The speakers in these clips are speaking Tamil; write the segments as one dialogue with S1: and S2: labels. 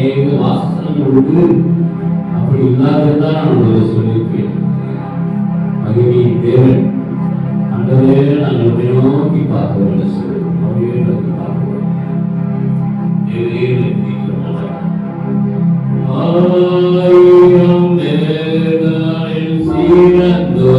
S1: அநேக வாசனம் உண்டு. அப்படி இல்லாததான் நான் உங்களுக்கு சொல்லியிருப்பேன். மகிமையின் தேவன் அன்றவே நாங்கள் நோக்கி பார்க்க வேண்டும் சொல்லி அப்படியே நோக்கி பார்க்கிறோம். ஆயிரம் தேவனில் சிறந்தோ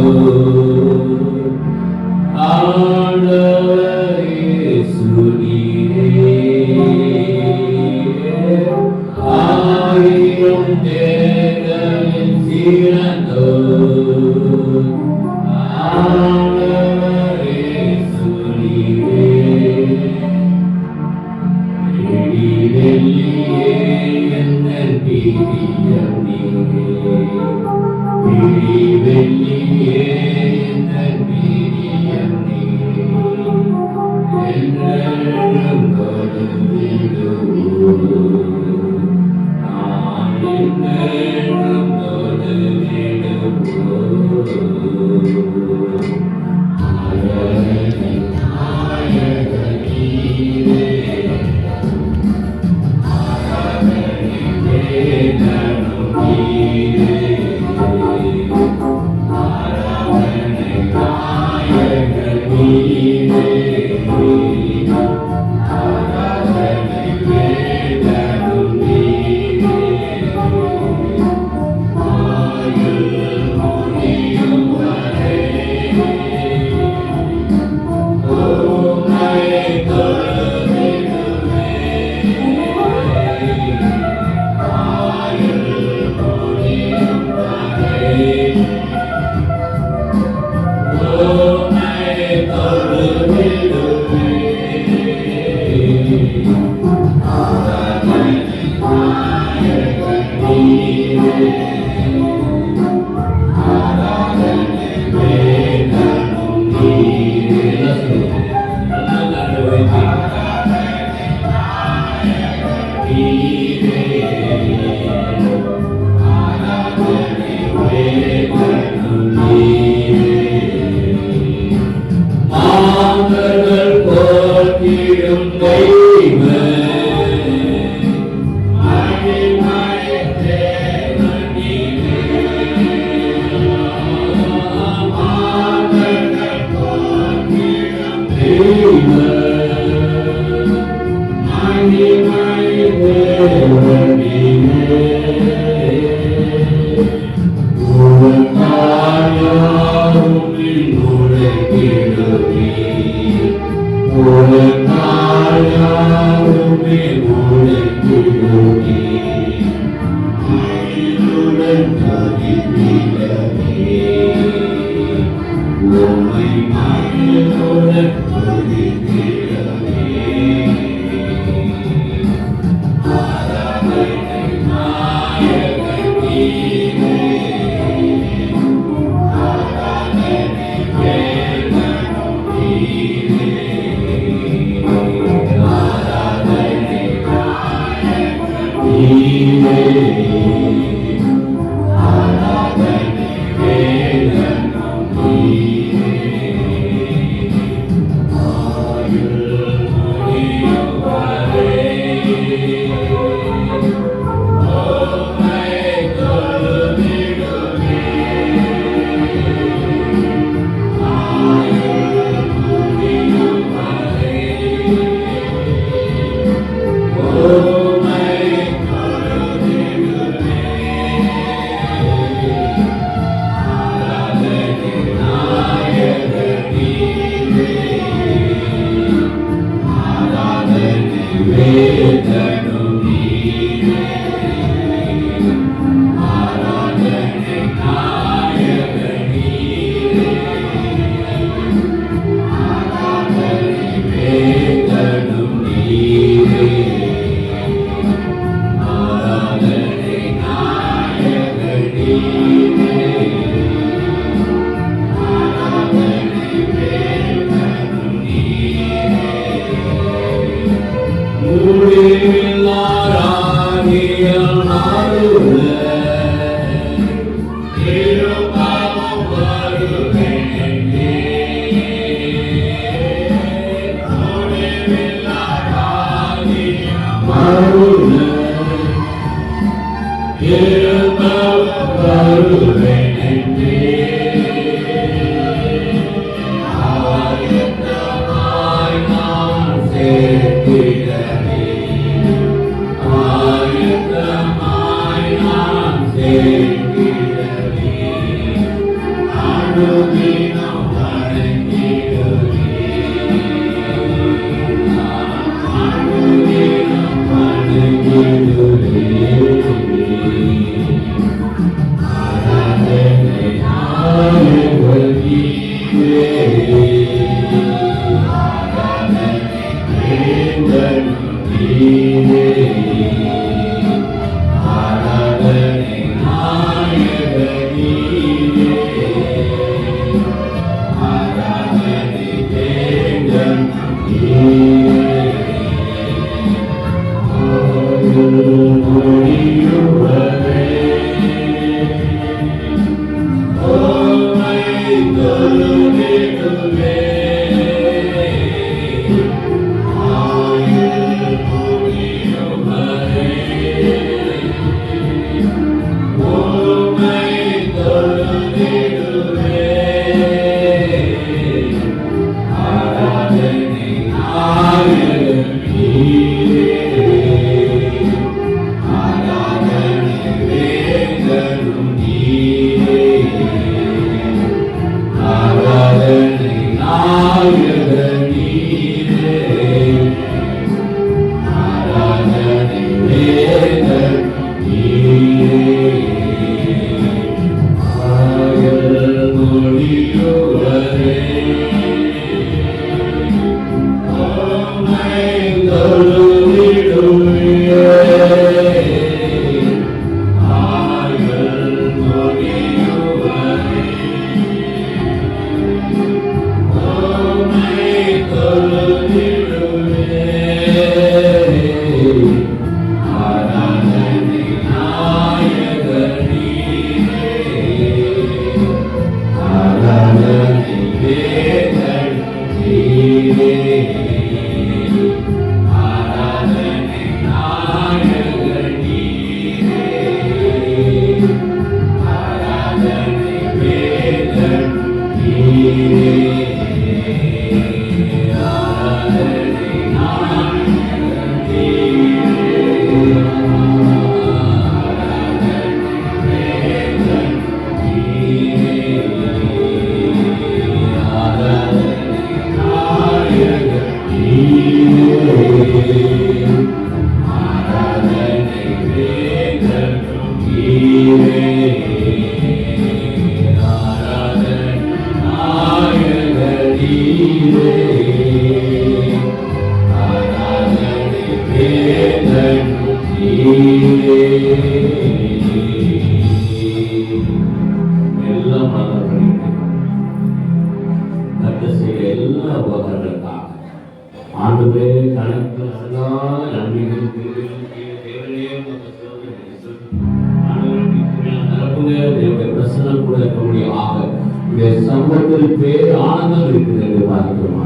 S1: சமூகத்தில் பேர் ஆனந்தம் இருக்கிறது என்று பார்க்கிறோம்.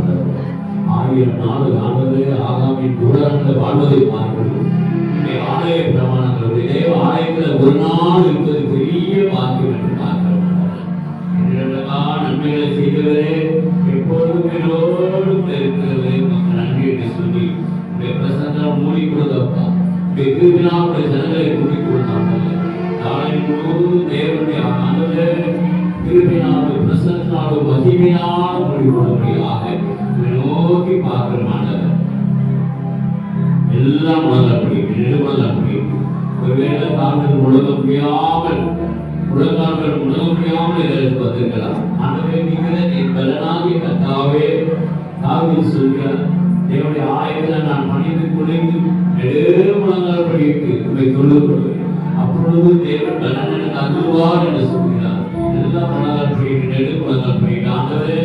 S1: ஆயிரம் நாடு ஆனது ஆகாமின் ஊடகங்கள் வாழ்வதை பார்க்கிறோம். ஆலய பிரமாணங்கள் தேவ ஆலயத்தில் ஒரு நாள் இருப்பது பெரிய பாக்கியம் என்று பார்க்கிறோம். நன்மைகளை செய்கிறதே எப்போதும் எல்லோரும் இருக்கிறது நன்றி என்று சொல்லி பிரசன்னம் மூடி கொடுத்தப்பா வெகுவினாவுடைய ஜனங்களை மூடி கொடுத்தாங்க. நாளை முழுவதும் தேவனுடைய ஆனந்த கிருபையினாலும் பிரசன்னத்தினாலும் மகிமையினால் முடிவுள்ளபடியாக நோக்கி பார்க்கிறமானவர் எல்லாம் முதலப்படி நெடுமல்லப்படி ஒருவேளை தாங்கள் முழங்க முடியாமல் இதற்கு வந்திருக்கலாம். ஆண்டவே நீங்களே என் பலனாகிய கர்த்தாவே தாவீது சொல்கிறார், தேவனுடைய ஆலயத்தில் நான் பணிந்து குறைந்து நெடுமல்லப்படிக்கு உங்களை தொழுது கொள்வேன், அப்பொழுது தேவன் பலன் எனக்கு அருள்வார் என்று சொல்கிறார். எல்லாம் மனதால் நெடுமல்லப்படி ஆண்டவரே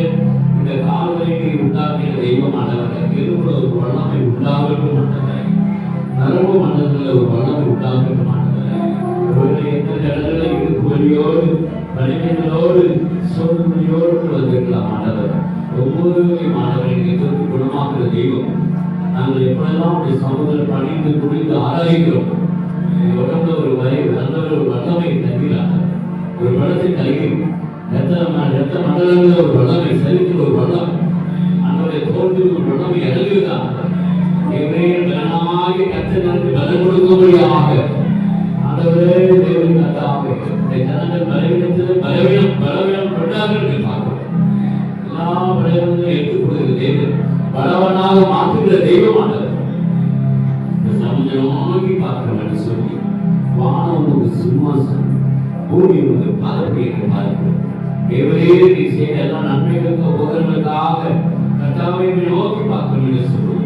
S1: இந்த கால்களை நீர் உண்டாக்கிய தெய்வமானவரை எதுபோல ஒரு வல்லமை உண்டாகட்டும் ஆண்டவரே, நரம்பு மண்டலத்தில் ஒரு வல்லமை உண்டாகட்டும் ஆண்டவரே. எந்த இடத்துல இடுப்பு வலியோடு வலிமைகளோடு சோதனையோடு வந்திருக்கலாம் ஆண்டவர். ஒவ்வொரு மாணவரை எதிர்த்து குணமாக்குற தெய்வம் நாங்கள் எப்பொழுதெல்லாம் அப்படி சமூகத்தில் பணிந்து குடித்து ஆராய்கிறோம். உடம்புல ஒரு வரை நல்ல ஒரு வெள்ளத்தை கலகி ரத்த மண்டலங்களில் ஒரு வெள்ளமை, சரீரத்தில் ஒரு வெள்ளம், அன்றைய தோல்விக்கு ஒரு வெள்ளமை இறங்குதான். பலனாகி கத்தனுக்கு பலம் கொடுக்கும்படியாக ஆண்டவரே தேவன் கத்தாவே இந்த ஜனங்கள் பலவீனம் கொண்டார்கள் பார்க்கிறோம். எல்லா பலவீனங்களும் எடுத்துக் கொடுக்கிற தேவன், பலவனாக மாற்றுகிற தெய்வமானவர். நோக்கி பார்க்கிறோம் சொல்லி வானம் ஒரு சிம்மாசனம், பூமி ஒரு பாதப்படியை பார்க்கிறோம். தேவரே நீ செய்த எல்லா நன்மைகளுக்கு உபகரணங்களுக்காக கர்த்தாவை நோக்கி பார்க்கிறோம் என்று சொல்லுவோம்.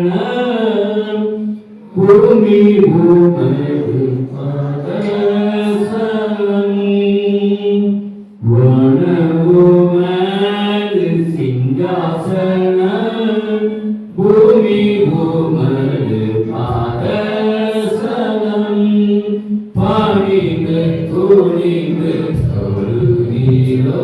S1: சிங்காசனம் பூமி பூமி பாதசனம் வனவுமது சிங்காசனம் பூமி பூமது பாதசனம் பாடிகள் துணிகள் தொழுகிறோ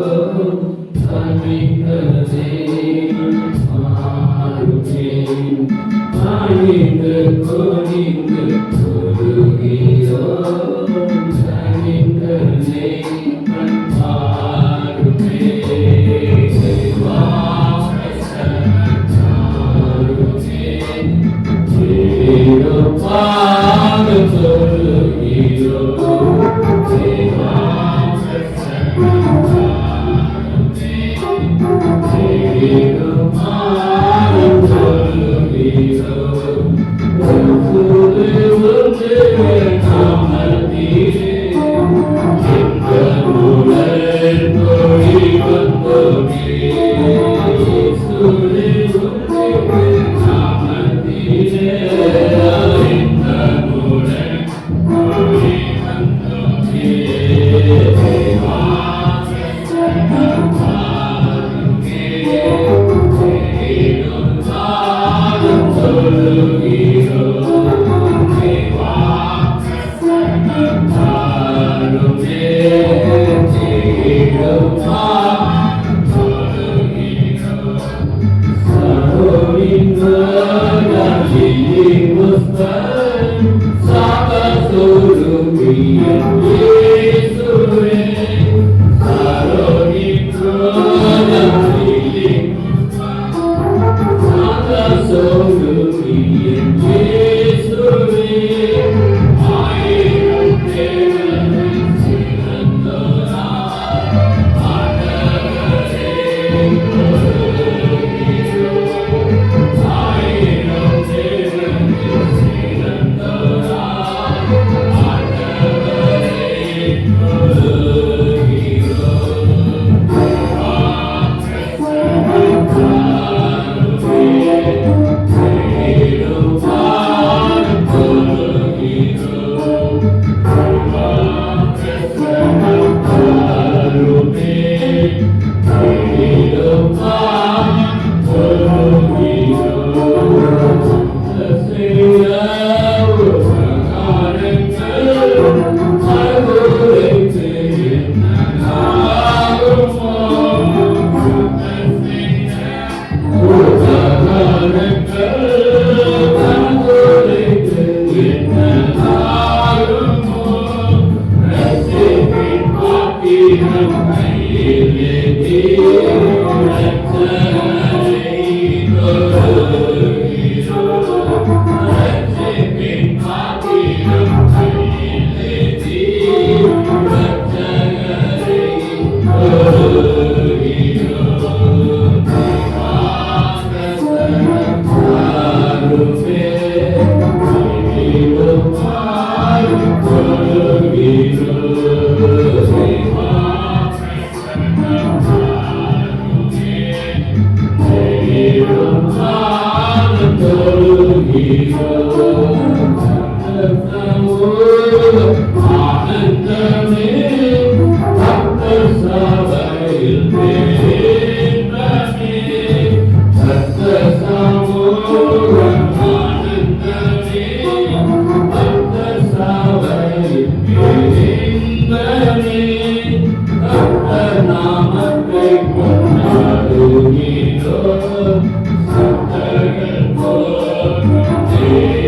S2: Amen.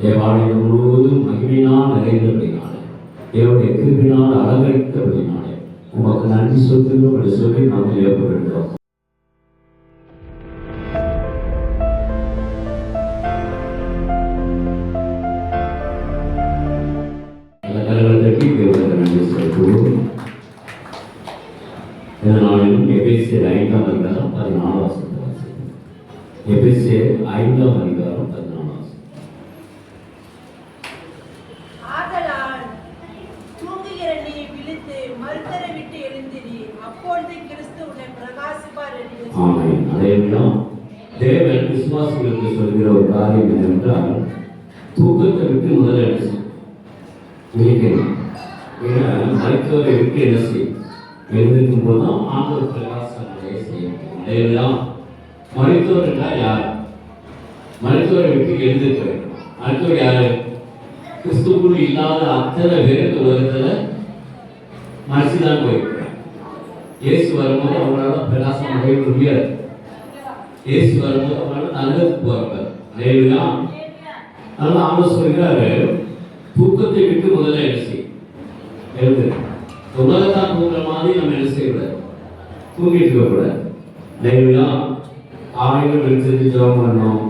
S1: தேவாலயம் முழுவதும் மகிமையினால் நிறைந்தபடினாலே, தேவனுடைய கிருபையினால் அலங்கரித்தபடினாலே உமக்கு நன்றி சொல்லி நாம் ஏற்படுகிறோம். இதனாலும் எபேசியர் 5ஆம் அதிகாரம் 14ஆம் வசனம். எபேசியர் 5ஆம் அதிகாரம் 14ஆம் வசனம்.
S2: ஆதலால் தூங்குகிற நீ விழித்து மரித்தோரை விட்டு எழுந்திரி, அப்பொழுது கிறிஸ்து உன்னை பிரகாசிப்பார் என்று.
S1: ஆமென். அதேதான் தேவன் விசுவாசிகளுக்கு சொல்கிற ஒரு காரியம் என்னவென்றால், தூக்கத்தை விட்டு முதல்ல என்ன செய்யணும்? மரித்தோரை விட்டு என்ன செய்யும்? எழுந்திருக்கும் போதுதான் ஆண்டவர் பிரகாசம் செய்யும். அதையெல்லாம் மரித்தோர் என்றால் யார்? மரித்தோரை விட்டு எழுந்திருக்க வேண்டும். மரித்தோர் யாரு? கிறிஸ்துக்குள் இல்லாத அத்தனை பேர் உலகத்துல மரிச்சுதான் போயிருக்கிறார். இயேசு வரும்போது அவங்களால பிரகாசம் அடைய முடியாது. இயேசு வரும்போது அவங்களால நல்லதுக்கு போறவர். அதையெல்லாம் அதனால ஆண்டவர் சொல்கிறாரு, தூக்கத்தை விட்டு முதல்ல என்ன செய்யும்? எழுது. உலகத்தான் தூங்குற மாதிரி நம்ம என்ன செய்யக்கூடாது? தூங்கிட்டு இருக்கக்கூடாது. டெய்லியும் காலையில் வெளிச்சத்துக்கு ஜெபம் பண்ணணும்,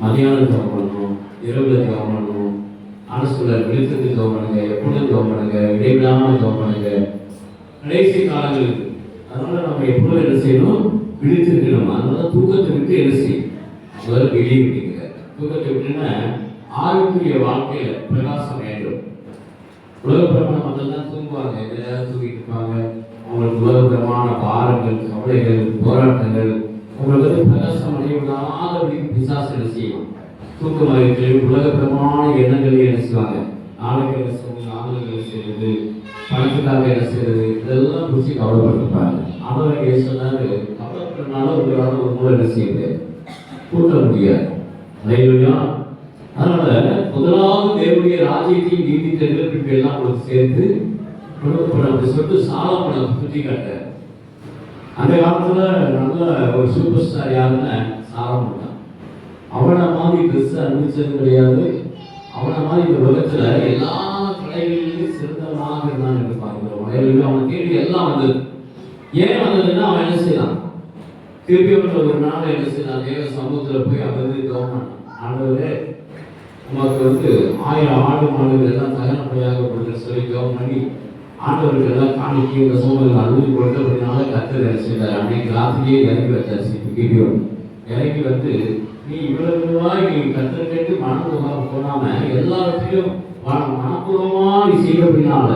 S1: மதியானம் ஜெபம் பண்ணணும், இரவுல ஜெபம் பண்ணணும். ஆனஸ்குள்ள வெளிச்சத்துக்கு ஜெபம் பண்ணுங்க, எப்பொழுதும் ஜெபம் பண்ணுங்க, இடைவிடாமல் ஜெபம் பண்ணுங்க. கடைசி காலங்கள் இருக்கு. அதனால நம்ம எப்பொழுதும் என்ன செய்யணும்? விழித்திருக்கணும். அதனால தூக்கத்தை விட்டு என்ன செய்யும்? முதல்ல வெளியே விட்டீங்க. தூக்கத்தை விட்டுன்னா ஆரோக்கிய வாழ்க்கையில பிரகாசம் வேண்டும். உலகப்பிரமான மக்கள் தான் தூங்குவாங்க, எதாவது தூங்கிட்டு இருப்பாங்க. அவங்களுக்கு உலகப்பிரமான பாரங்கள், கவலைகள், போராட்டங்கள் உங்களுக்கு வந்து பிரகாசம் அடையவிடாதபடி பிசாசு என்ன செய்யும்? தூக்கமாக உலகப்பிரமான எண்ணங்களை என்ன செய்வாங்க? நாளைக்கு என்ன செய்வது, ஆண்களுக்கு என்ன செய்வது, பணத்துக்காக என்ன செய்வது, இதெல்லாம் குறித்து கவலைப்பட்டிருப்பாங்க. ஆனால் சொன்னாரு, கவலைப்படுறதுனால உங்களால் ஒரு மூலம் என்ன செய்யுது? கூட்ட முடியாது. அதனால முதலாவது தேவனுடைய ராஜ்யத்தையும் நீதி தெரிவிப்பு எல்லாம் உங்களுக்கு சேர்த்து கொடுக்கப்படும் சொல்லிட்டு சாலமோன் சுற்றி காட்ட. அந்த காலத்துல நல்ல ஒரு சூப்பர் ஸ்டார் யாருன்னா சாலமோன் தான். அவனை மாதிரி ட்ரெஸ் அனுபவிச்சது கிடையாது. அவனை மாதிரி இந்த உலகத்துல எல்லா கலைகளிலும் சிறந்தவனாக இருந்தான் என்று பார்க்கிறோம். அவனை தேடி எல்லாம் வந்தது. ஏன் வந்ததுன்னா அவன் என்ன செய்யலாம்? திருப்பி ஒரு நாள் என்ன செய்யலாம்? தேவ சமூகத்துல போய் அமர்ந்து கவனம் ஆண்டவரே, உமக்கு வந்து 1000 ஆடு மாடுகள் எல்லாம் தகனப்படியாக கொடுக்க சொல்லி ஜெபம் பண்ணி ஆண்டவர்கள் எல்லாம் காணிக்கை இந்த சூழ்நிலை அனுமதி கொடுத்தபடினால கர்த்தர் என்ன செய்தார்? அன்னைக்கு ராத்திரியே இறங்கி வச்சாச்சு. கிபியோன் இறங்கி வந்து, நீ இவ்வளவு ரூபாய் நீ கர்த்தர் கேட்டு மனப்பூர்வமாக போனாம எல்லாத்தையும் மனப்பூர்வமா நீ செய்யறதுனால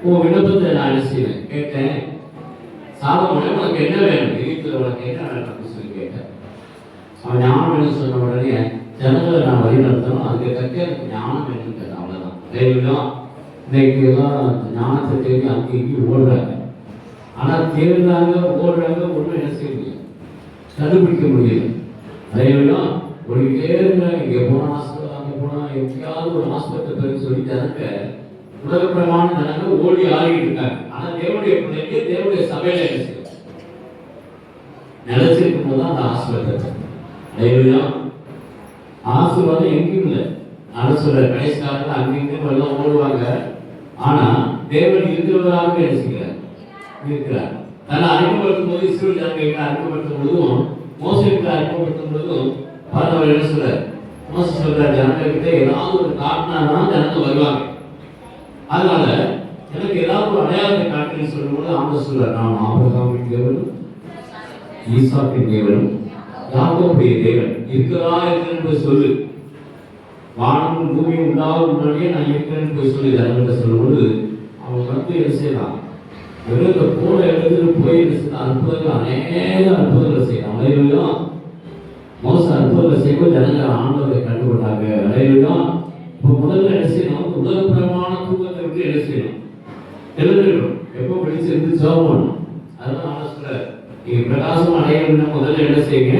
S1: உன் விண்ணப்பத்தை நான் என்ன செய்வேன் கேட்டேன். சாலமோனே, உனக்கு என்ன வேணும்? எகிப்துல உனக்கு என்ன வேணும் அப்படின்னு சொல்லி கேட்டேன். அவன் ஞானம் வேணும்னு சொன்ன உடனே ஜனங்களை நான் வழி நடத்தணும், அதுக்கு கற்க எனக்கு ஞானம் வேணும்னு கேட்டேன். அவ்வளோதான். தைரியம். இன்னைக்கு எல்லாம் ஞானத்தை தேடி அங்கே இங்கேயும் ஓடுறாங்க. ஆனால் தேடுறாங்க, ஓடுறாங்க, ஒன்றும் என்ன செய்ய முடியும், கண்டுபிடிக்க முடியல. தைரியம் ஓடிக்கிட்டே இருக்கிறாங்க. இங்கே போனால் ஹாஸ்பிட்டல், அங்கே போனால் எப்படியாவது ஒரு ஹாஸ்பிட்டல் பேர் சொல்லி ஜனங்க, உலகப்பிரமான ஜனங்க ஓடி ஆடிக்கிட்டு இருக்காங்க. ஆனால் தேவனுடைய பிள்ளைக்கு தேவனுடைய சபையில என்ன செய்யும், நிலைச்சிருக்கும் போது தான் அந்த ஹாஸ்பிட்டல். தைரியம் ஆசீர்வாதம் எங்கேயும் இல்லை. அரசுல கடைசி காலத்தில் அங்கெங்கும் எல்லாம் ஓடுவாங்க. ஆனா தேவன் இருக்கிறவராக என்ன செய்கிறார், இருக்கிறார். தன்னை அறிமுகப்படுத்தும் போது இஸ்ரேல் ஜனங்களுக்கு அறிமுகப்படுத்தும் பொழுதும், மோசேக்கு அறிமுகப்படுத்தும் பொழுதும் அவர் என்ன சொல்றார், மோசே சொல்றார், ஜனங்கள்கிட்ட ஏதாவது ஒரு காட்டினாதான் ஜனங்க வருவாங்க. அதனால எனக்கு ஏதாவது ஒரு அடையாளத்தை காட்டுன்னு சொல்லும்போது ஆண்டவர் சொல்றார், நான் ஆபிரகாமின் தேவனும் ஈசாக்கின் தேவனும் யாக்கோபுடைய தேவன் இருக்கிறா என்று சொல்லு, வானமும் பூமியும் உண்டாகும் முன்னாடியே நான் இருக்கிறேன்னு போய் சொல்லி ஜனங்கள்கிட்ட சொல்லும்போது அவங்க வந்து என்ன செய்யலாம், வெறும் போல எழுதுன்னு போய் என்ன செய்யலாம், அற்புதங்கள் அநேக அற்புதங்களை செய்யலாம். அலையிலும் மோச அற்புதங்களை செய்யும்போது ஜனங்கள் ஆண்டவரை கண்டுகொண்டாங்க. அலையிலும் இப்போ முதல்ல என்ன செய்யணும், உலகப்பிரமான தூக்கத்தை விட்டு என்ன செய்யணும், எழுதிடணும். எப்போ பிடிச்சி இருந்து ஜெபம் பண்ணணும். அதுதான் நான் சொல்றேன், நீங்க பிரகாசம் அடையணும்னா முதல்ல என்ன செய்யுங்க,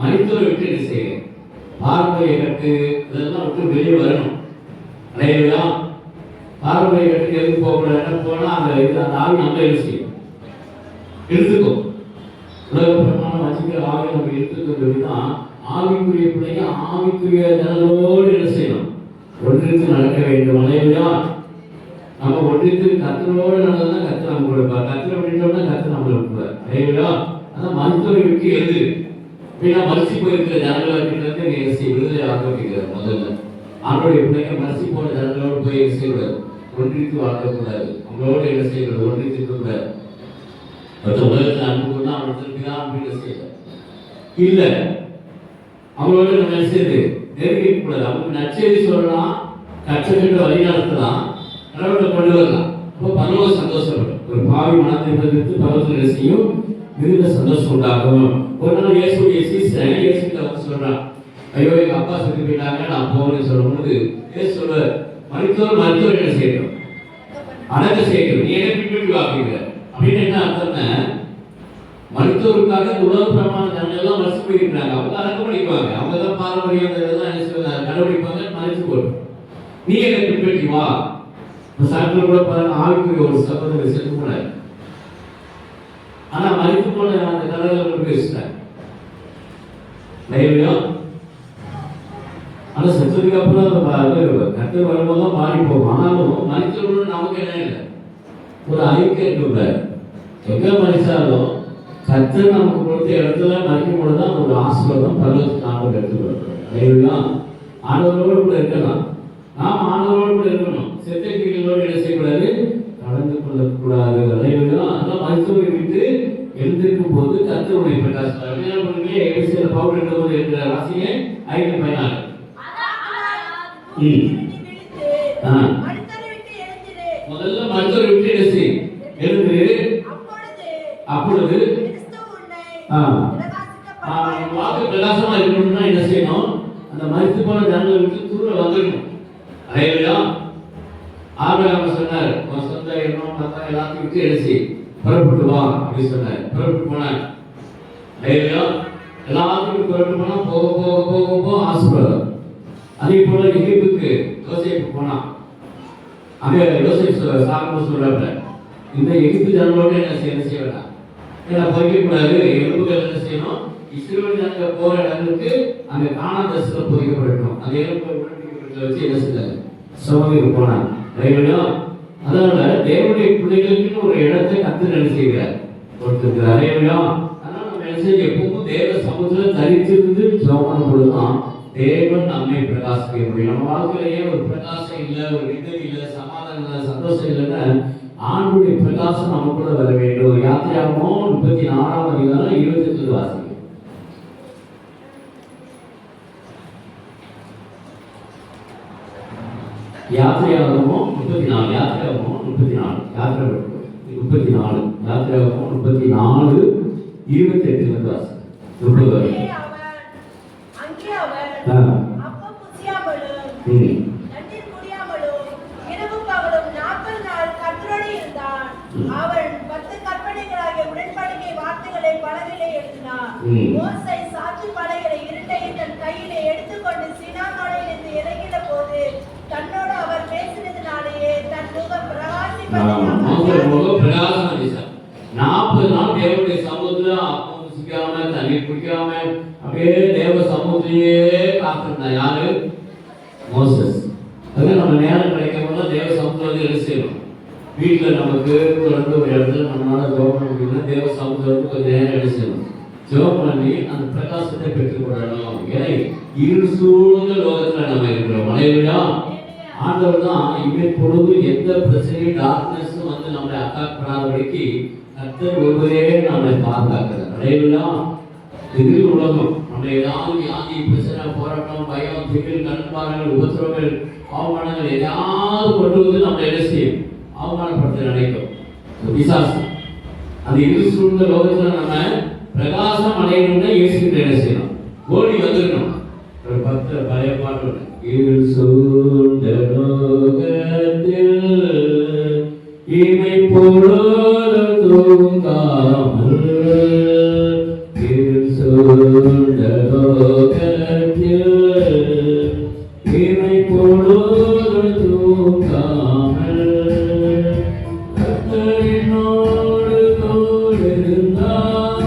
S1: மனிதரை விட்டு என்ன செய்யுங்க, பாரம்பரிய கட்டு இதெல்லாம் விட்டு வெளியே வரணும். அடையா பாரம்பரிய கட்டுக்கு எதுக்கு போகக்கூடாது, போனா அந்த இது அந்த ஆவி நம்ம என்ன செய்யும், எடுத்துக்கும். உலகப்பிரமான வச்சுக்கிற ஆவி நம்ம எடுத்துக்கிறதுனா ஆவிக்குரிய பிள்ளைங்க ஆவிக்குரிய ஜனங்களோடு என்ன செய்யணும், ஒன்றித்து நடக்க வேண்டும். அடையா நம்ம ஒன்றித்து கத்தனோடு நடந்தா கத்து நம்ம கொடுப்பார், கத்துல விட்டோம்னா கத்து நம்மளை கொடுப்பார். அடையா அதான் மருத்துவரை விட்டு எழுது அப்படின்னா மறுசி போயிருக்கிற ஜனங்களுக்கு நீங்க விடுதலை ஆரம்பிக்கிறார். முதல்ல ஆண்டோடைய பிள்ளைங்க மறுசி போன ஜனங்களோடு போய் என்ன செய்யக்கூடாது, ஒன்றித்து வாழக்கூடாது. அவங்களோட என்ன செய்யக்கூடாது, ஒன்றித்து இருக்கக்கூடாது. மற்ற உலகத்தில் அன்பு கொண்டு அவங்களுக்கு தான் அப்படின்னு செய்யல இல்ல, அவங்களோட நம்ம என்ன செய்யுது, நெருங்கிக்க கூடாது. அவங்களுக்கு நற்செய்தி சொல்லலாம், கஷ்டப்பட்டு வழி நடத்தலாம், கடவுளை கொண்டு வரலாம். அப்போ பரவ சந்தோஷப்படும். ஒரு பாவி மனத்தை எடுத்து பரவத்தில் என்ன செய்யும், மிகுந்த சந்தோஷம் உண்டாகும். ஒரு நாள் இயேசுடைய சீசன் இயேசுக்கு வந்து சொல்றான், ஐயோ எங்க அப்பா சொல்லி போயிட்டாங்க நான் போறேன்னு சொல்லும்போது இயேசு சொல்ற, மருத்துவர் என்ன செய்யணும், அடக்க செய்யணும், நீ என்ன பின்பற்றி வாக்குகிற அப்படின்னு என்ன அர்த்தம்னா, மருத்துவருக்காக உலக பிரமாண ஜனங்கள்லாம் மறைச்சு போயிருக்கிறாங்க. அவங்க அடக்க பண்ணிக்குவாங்க, அவங்க தான் பாரம்பரியம் இதெல்லாம் என்ன செய்வாங்க, கடைபிடிப்பாங்க, மறைச்சு போடும். நீ என்ன பின்பற்றி வா. சாப்பிட்டு கூட பாருங்க, ஆவிக்குரிய ஒரு சகோதரர் செத்து போனார். ஆனா மறித்து போன அந்த கதைகள் பேசிட்டாங்க. ஆனா செத்ததுக்கு அப்புறம் கத்து வரும்போதுதான் மாறி போகும். ஆனாலும் மறித்தவர்கள் நமக்கு என்ன இல்லை, ஒரு ஐக்கியம் இருக்குல்ல. எங்க மறிச்சாலும் கத்து நமக்கு கொடுத்த இடத்துல மறிக்கும் பொழுதுதான் ஒரு ஆசீர்வாதம் பரவத்துக்கு ஆண்டவர் எடுத்துக்கொள்றோம். ஆண்டவரோடு கூட இருக்கலாம், நாம் ஆண்டவரோடு கூட இருக்கணும். செத்த கீழோடு என்ன செய்யக்கூடாது, கலந்து கொள்ளக்கூடாது. அதெல்லாம் மருத்துவரை விட்டு எழுந்திருக்கும் போது கர்த்தருடைய பிரகாசம் பவுல் எழுதும்போது இருக்கிற ராசியை 5:14 முதல்ல மருத்துவரை விட்டு எழுந்து எழுந்து அப்பொழுது வாக்கு பிரகாசமா இருக்கணும்னா என்ன செய்யணும், அந்த மரித்து போன ஜனங்களை விட்டு தூர வந்துடணும். அதையா ஆபிரகாம் சொன்னார், உன் சொந்த எண்ணம் மத்தம் எல்லாத்தையும் விட்டு எழுச்சி புறப்பட்டு வா அப்படின்னு சொன்னார். புறப்பட்டு போனார். எல்லாத்துக்கும் புறப்பட்டு போனா போக போக போக போக ஆசீர்வாதம். அதே போல எகிப்துக்கு யோசேப்பு போனான். அங்கே யோசேப் சாலமோன் சொல்றாங்க, இந்த எகிப்து ஜனங்களோட என்ன செய்ய வேண்டாம், ஏன்னா பொறிக்கக்கூடாது. எலும்புகள் என்ன செய்யணும், இஸ்ரேல் ஜனங்க போற இடங்களுக்கு அங்க கானான் தேசத்துல பொறிக்கப்படணும். அந்த எலும்புகளை வச்சு என்ன செஞ்சாங்க, சோதனைக்கு போனாங்க. அதனால தேவனுடைய பிள்ளைகளுக்கு ஒரு இடத்தை கத்து என்ன செய்கிறார், கொடுத்திருக்கிறார். அதனால நம்ம மெசேஜ் எப்பவும் தேவ சமூகத்துல தரித்திருந்து ஜெபம் பொழுதுதான் தேவன் நம்மை பிரகாசிக்க முடியும். நம்ம வாழ்க்கையிலேயே ஒரு பிரகாசம் இல்லை, ஒரு நிம்மதி இல்லை, சமாதானம் இல்லை, சந்தோஷம் இல்லைன்னா ஆண்டுடைய பிரகாசம் நமக்குள்ள வர வேண்டும். யாத்திராகமம் 34ஆம் அதிகாரம் 28 வாசிக்கும். யாத்திராகமம் 34 யாத்திராகமம் 34 யாத்திராகமம் 34 28 வாசிக்கும்.
S2: மோசே சாட்சி பலகையில இருட்டையை தன் கையிலே எடுத்துக்கொண்டு சீனா மலையிலிருந்து இறங்கின போது தன்னோடு அவர் பேசினதினாலேயே தன் முகம் பிரகாசிப்பதாக
S1: 40 நாள் தேவனுடைய சமூகத்துல அப்பம் புசிக்காம தண்ணீர் குடிக்காம அப்படியே தேவ சமூகத்திலேயே காத்திருந்தான். யாரு? மோசஸ். அது நம்ம நேரம் கிடைக்கும் போது தேவ சமூகத்துல வந்து என்ன செய்யணும்? வீட்டுல நமக்கு தொடர்ந்து ஒரு இடத்துல நம்மளால ஜெபம் பண்ண முடியல, தேவ சமூகத்துல கொஞ்சம் நேரம் என்ன செய்யணும்? ஜெபம் பண்ணி அந்த பிரகாசத்தை பெற்றுக்கொள்ளணும். ஏன்னா இருள் சூழ்ந்த லோகத்துல நம்ம இருக்கிறோம். மலையிலா ஆண்டவர் தான் இவன் பொழுது எந்த பிரச்சனையும் டார்க்னஸும் வந்து நம்மளை அட்டாக் பண்ணாதபடிக்கு கர்த்தர் ஒருவரே நம்மளை பாதுகாக்கிறார். மலையிலாம் திகில் உலகம் நம்ம ஏதாவது வியாதி பிரச்சனை போராட்டம் பயம் திகில் கண்பார்கள் உபத்திரவங்கள் அவமானங்கள் ஏதாவது கொண்டு வந்து நம்ம என்ன செய்யும்? அவமானப்படுத்த நினைக்கும் விசாசம். அந்த இருள் சூழ்ந்த லோகத்துல நம்ம பிரகாசம் அடையணும்னா இயேசுகிட்ட என்ன செய்யணும்? ஓடி வந்துடணும். ஒரு 10 பழைய பாட்டு இருள் சூழ்ந்த லோகத்தில் இமை பொழுதும் தூங்காமல் இருள் சூழ்ந்த லோகத்தில் இமை பொழுதும் தூங்காமல் கர்த்தரினோடு கூட இருந்தார்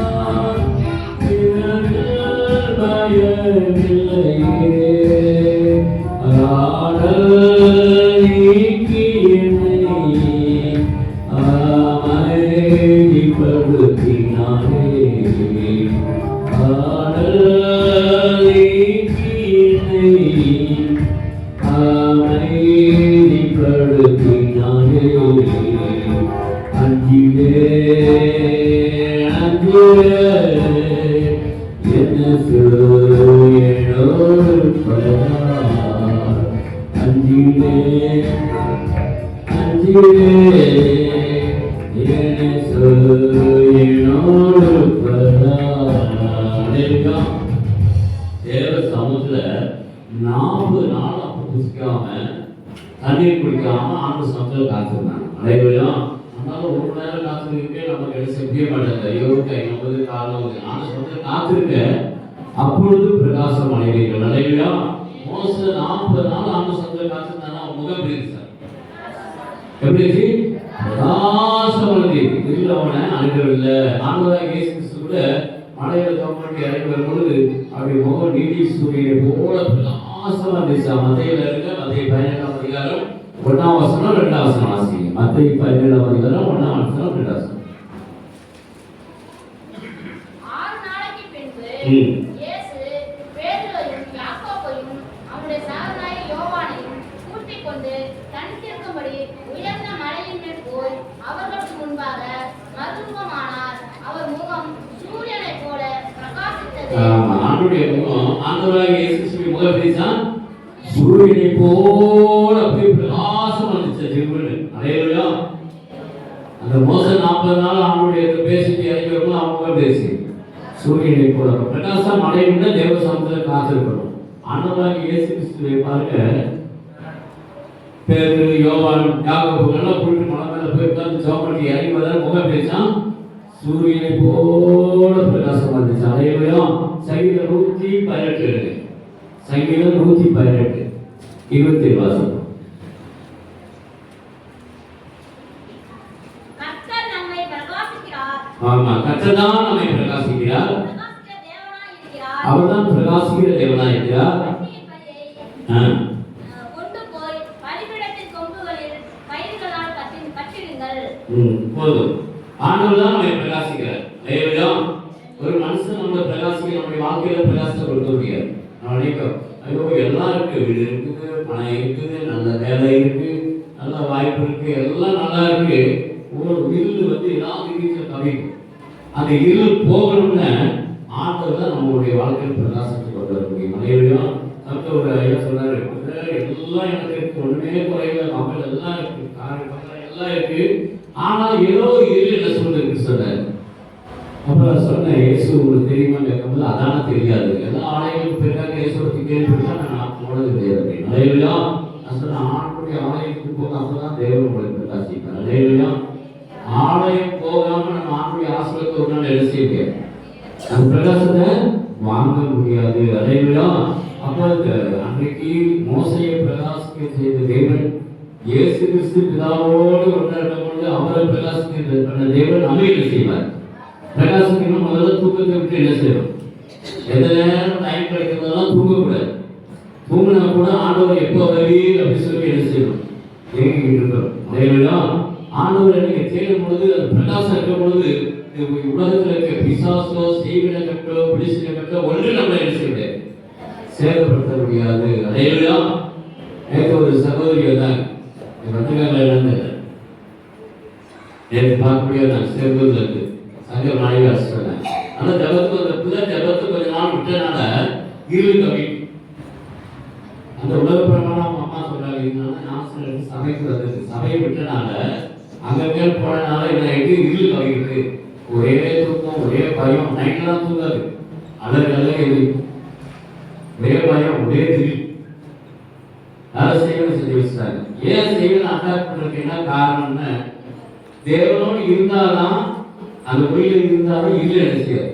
S1: பயமில்லையே தேவ சமூகத்துல 40 நாள் அப்ப புசிக்காம தண்ணீர் குடிக்காம ஆண்டு சமூகத்துல காத்திருந்தாங்க. அனைவரும் நம்மளால 1 மணி நேரம் காத்திருக்கே நமக்கு எடுத்து செய்ய மாட்டாங்க. 50 40 ஆண்டு சமூகத்துல காத்திருக்க அப்பொழுது பிரகாசம் அடைவீர்கள். அனைவரும் மோசே 40 நாள் ஆண்டு சமூகத்துல காத்திருந்தாங்க. முகம் பிரிச்சார். எப்படி பிரகாசம் அடைந்தது. இதுல அவனை அணுகவில்லை. ஆண்டவராகிய இயேசு கிறிஸ்து கூட மலையில தோன்றி இறங்கி வரும்பொழுது அப்படி முகம் நீதி சூரியனை போல பிரகாசமா இருந்துச்சு. மத்தியில இருக்க மத்திய 17ஆம் அதிகாரம் 1ஆம் வசனம் 2ஆம் வசனம் வாசிங்க. மத்திய 17ஆம் அதிகாரம் 1ஆம் வசனம் 2ஆம் வசனம்.
S3: 6 நாளைக்கு பின்பு இயேசு பேதுருவையும் யாக்கோபையும் அவருடைய சகோதரனாகிய யோவானையும் கூட்டிக் கொண்டு தனித்திருக்கும்படி உயர்ந்த மலையின் மேல் போய் அவர்களுக்கு முன்பாக மறுரூபமானார். அவர் முகம் சூரியனை போல பிரகாசித்தது.
S1: ஆண்டவருடைய முகம் ஆண்டவராகிய இயேசு கிறிஸ்துவின் முகம் எப்படிதான்? சூரியனை போல அப்படியே பிரகாசமா இருந்துச்சு. ஜீவனு அலையலையா அந்த மோசே 40 நாள் ஆண்டவருடைய பேசிட்டு இறங்கி வரும்போது அவங்க பேசி சூரியனை போல பிரகாசம் அடையணும்னா தேவ சமூகத்துல காத்திருக்கணும். ஆண்டவராகிய இயேசு கிறிஸ்துவை பாருங்க, பேரு யோவான் யாக்கோபு எல்லாம் போயிட்டு மலை மேல போய் உட்கார்ந்து ஜெபம் பண்ணி இறங்கி வந்தாரு. முகம் பேசான் சூரியனை போல பிரகாசமா இருந்துச்சு. அலையலையும் சங்கீதம் 118 சங்கீதம் 118 20 வாசம்.
S3: கர்த்தர் நம்மை பிரகாசிக்கிறார்.
S1: ஆமா, கர்த்தர் தான் நம்மை பிரகாசிக்கிறார்.
S3: பிரகாசிக்கிற தேவனாய் இருக்கிறார்.
S1: அவர்தான் பிரகாசிக்கிற தேவனாய் இருக்கிறார்.
S3: கொண்டு போய் பலிபீடத்தின் கொம்புகளில் கயிறுகளால் கட்டிடுங்கள்.
S1: போதும். ஆண்டவர் தான் நம்மை பிரகாசிக்கிறார். ஐயோதான் ஒரு மனுஷன் நம்மளை பிரகாசிக்க நம்முடைய வாழ்க்கையில பிரகாசத்தை கொடுக்க முடியாது. நான் நினைக்கிறோம் ஐயோ எல்லாம் இருக்கு, வீடு இருக்குது, பணம் இருக்குது, நல்ல வேலை இருக்கு, நல்ல வாய்ப்பு இருக்கு, எல்லாம் நல்லா இருக்கு. ஒரு இருள் வந்து ஏதாவது வீட்டில் கவிக்கும். அந்த இருள் போகணும்னு ஆண்டவர் தான் நம்மளுடைய வாழ்க்கையில் பிரகாசத்தை கொண்டு வர முடியும். மனைவியும் நமக்கு ஒரு ஐயா சொன்னாரு, எல்லாம் எனக்கு இருக்கு, ஒண்ணுமே குறையில, மக்கள் எல்லாம் இருக்கு, காரணம் எல்லாம் இருக்கு, ஆனால் ஏதோ இருள் என்ன சொல்றது சொன்னார். அப்புறம் சொன்னேன், இயேசு உங்களுக்கு தெரியுமா கேட்கும்போது அதான தெரியாது, எல்லா ஆலயங்களுக்கும் போயிருக்காங்க, இயேசு பற்றி கேள்விப்பட்டா நான் போனது கிடையாது அப்படின்னு. அலையிலையா நான் சொன்னேன், ஆண்டுடைய ஆலயத்துக்கு போக அப்பதான் தேவன் உங்களுக்கு பிரகாசிப்பார். அலையிலையா ஆலயம் போகாம நம்ம ஆண்டுடைய ஆசிரியத்தை ஒரு நாள் என்ன செய்ய முடியாது. அந்த பிரகாசத்தை வாங்க முடியாது. அல்லேலூயா. அப்போ அன்றைக்கு மோசையை பிரகாசிக்க செய்த தேவன் இயேசு கிறிஸ்து பிதாவோடு ஒன்றாடும் பொழுது அவரை பிரகாசிக்க பண்ண தேவன் அமைதி செய்வார். பிரகாசிக்கணும் முதல்ல தூக்கத்தை விட்டு என்ன செய்யணும்? எந்த நேரம் டைம் கிடைக்கிறதெல்லாம் தூங்கக்கூடாது. தூங்கினா கூட ஆண்டவர் எப்போ வருவீர் அப்படின்னு சொல்லி என்ன செய்யணும்? ஏங்கிட்டு இருக்கிறோம். அல்லேலூயா. ஆண்டவரை நீங்க தேடும் பொழுது அது பிரகாசம் இருக்கும் பொழுது உலகத்தில் இருக்க பிசாசோ செய்வின கட்டோ பிடிச்சின கட்டோ ஒன்று நம்ம என்ன செய்ய சேதப்படுத்த முடியாது. அல்லேலூயா. நேற்று ஒரு சகோதரி வந்தாங்க. நேற்று பார்க்கக்கூடிய நான் சேர்ந்ததுல இருக்கு சங்க நாயகா சொன்னேன். அந்த ஜபத்துக்கு அந்த புத ஜபத்துக்கு கொஞ்ச நாள் விட்டனால இரு கவி அந்த உலகப்பிரமான அம்மா சொல்றாங்க. நான் சொல்றது சபைக்கு வந்தது. சபையை விட்டனால அங்கே போனனால என்ன ஆயிட்டு இரு கவிட்டு ஒரே தூக்கம் ஒரே பயம். நைட்லாம் தூங்காது. அழகு ஒரே பயம் ஒரே திரி வேலை செய்யணும் செஞ்சு வச்சுட்டாங்க. ஏன் செய்யணும் அட்டாக் பண்றதுக்கு என்ன காரணம்னு தேவனோடு இருந்தாதான் அந்த ஒளியில இருந்தாலும் இல்லை என்ன செய்யாது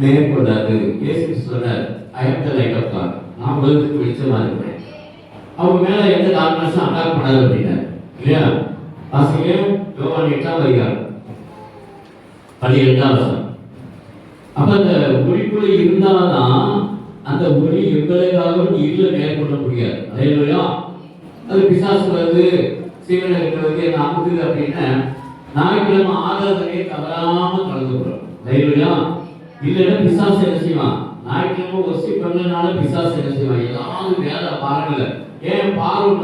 S1: மேற்கொள்ளாது. இயேசு சொன்னார், ஐ ஆம் தி லைட் ஆஃப் காட். நான் உலகத்துக்கு வெளிச்சமா இருக்கிறேன். அவங்க மேல எந்த டார்க்னஸும் அட்டாக் பண்ணாது அப்படின்னாரு இல்லையா? வாசிங்க யோவான் 8ஆம் அதிகாரம் 12ஆம் வசனம். அப்ப அந்த ஒளிக்குள்ள இருந்தாதான் அந்த ஒளி எங்களுக்காகவும் இருளை மேற்கொள்ள முடியாது. அல்லேலூயா. அது பிசாசு வருது சீவனை இருக்கிறது என்ன அமுக்குது அப்படின்னா ஞாயிற்றுக்கிழமை ஆராதனையை தவறாம கலந்துக்கிறோம். அல்லேலூயா. இல்லைன்னா பிசாசு என்ன செய்வான்? ஞாயிற்றுக்கிழமை ஒசி பண்ணனால பிசாசு என்ன செய்வான்? ஏதாவது வேலை பாருங்கல. ஏன் பார்வன்